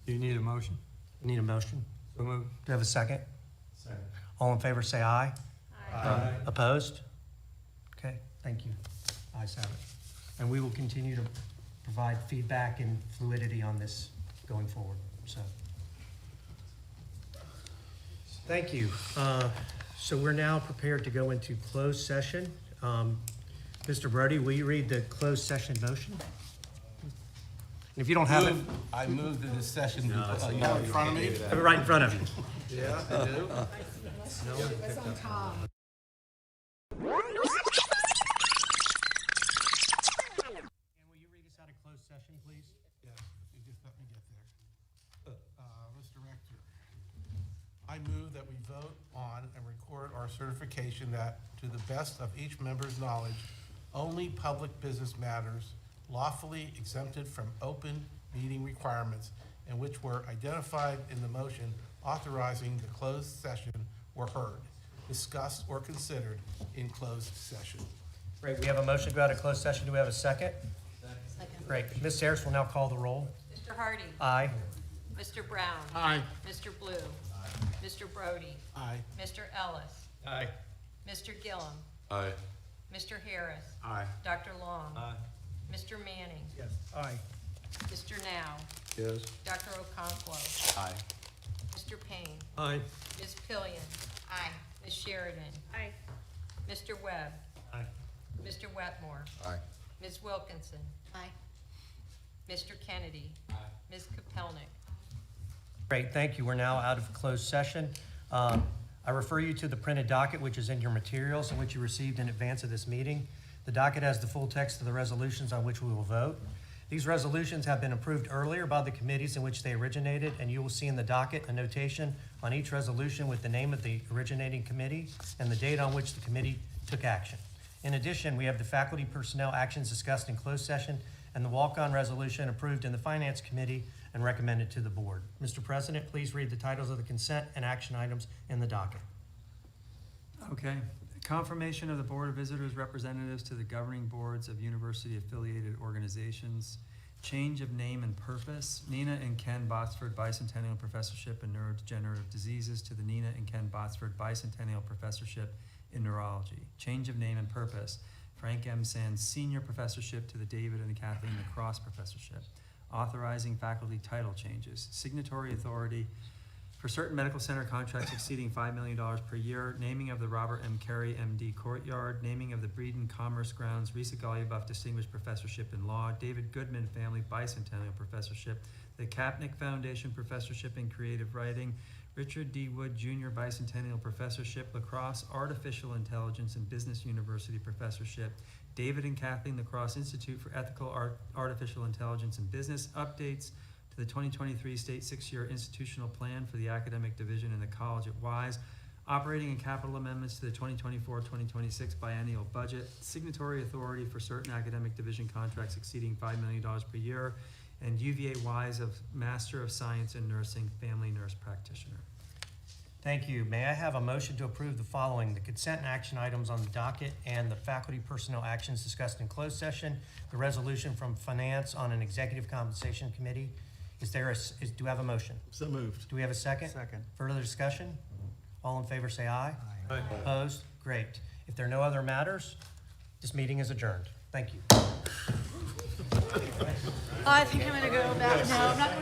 Do you need a motion? Need a motion? So moved. Do I have a second? Second. All in favor, say aye. Aye. Opposed? Okay, thank you. Ayes have it. And we will continue to provide feedback and fluidity on this going forward, so. Thank you. So we're now prepared to go into closed session. Mr. Brody, will you read the closed session motion? And if you don't have it, I move that this session be, you know, in front of me. have it right in front of you. Yeah, I do. And will you read us out of closed session, please? Yes, if you just let me get there. Mr. Rector, I move that we vote on and record our certification that, to the best of each member's knowledge, only public business matters lawfully exempted from open meeting requirements and which were identified in the motion authorizing the closed session were heard, discussed, or considered in closed session. Great, we have a motion to go out of closed session. Do we have a second? Second. Great. Ms. Harris will now call the roll. Mr. Hardy. Aye. Mr. Brown. Aye. Mr. Blue. Mr. Brody. Aye. Mr. Ellis. Aye. Mr. Gillum. Aye. Mr. Harris. Aye. Dr. Long. Aye. Mr. Manning. Yes. Aye. Mr. Now. Yes. Dr. Okonkwo. Aye. Mr. Payne. Aye. Ms. Pillion. Aye. Ms. Sheridan. Aye. Mr. Webb. Aye. Mr. Wetmore. Aye. Ms. Wilkinson. Aye. Mr. Kennedy. Ms. Kopelnik. Great, thank you. We're now out of closed session. I refer you to the printed docket, which is in your materials and which you received in advance of this meeting. The docket has the full text of the resolutions on which we will vote. These resolutions have been approved earlier by the committees in which they originated, and you will see in the docket a notation on each resolution with the name of the originating committee and the date on which the committee took action. In addition, we have the faculty personnel actions discussed in closed session and the walk-on resolution approved in the Finance Committee and recommended to the board. Mr. President, please read the titles of the consent and action items in the docket. Okay. Confirmation of the Board of Visitors representatives to the governing boards of university-affiliated organizations. Change of name and purpose. Nina and Ken Botsford Bicentennial Professorship in Neurodegenerative Diseases to the Nina and Ken Botsford Bicentennial Professorship in Neurology. Change of name and purpose. Frank M. Sands Senior Professorship to the David and Kathleen Lacrosse Professorship. Authorizing faculty title changes. Signatory authority for certain medical center contracts exceeding $5 million per year. Naming of the Robert M. Carey, M.D. Courtyard. Naming of the Breeden Commerce Grounds Risa Golubov Distinguished Professorship in Law. David Goodman Family Bicentennial Professorship. The Kapnick Foundation Professorship in Creative Writing. Richard D. Wood Jr. Bicentennial Professorship, Lacrosse Artificial Intelligence and Business University Professorship, David and Kathleen Lacrosse Institute for Ethical Artificial Intelligence and Business, updates to the 2023 State 6-Year Institutional Plan for the Academic Division in the College at Wise, operating and capital amendments to the 2024-2026 biennial budget, signatory authority for certain academic division contracts exceeding $5 million per year, and UVA Wise of Master of Science in Nursing, Family Nurse Practitioner. Thank you. May I have a motion to approve the following: the consent and action items on the docket and the faculty personnel actions discussed in closed session, the resolution from Finance on an executive compensation committee. Do we have a motion? So moved. Do we have a second? Second. Further discussion? All in favor say aye. Aye. Opposed? Great. If there are no other matters, this meeting is adjourned. Thank you. I think I'm gonna go back. No, I'm not going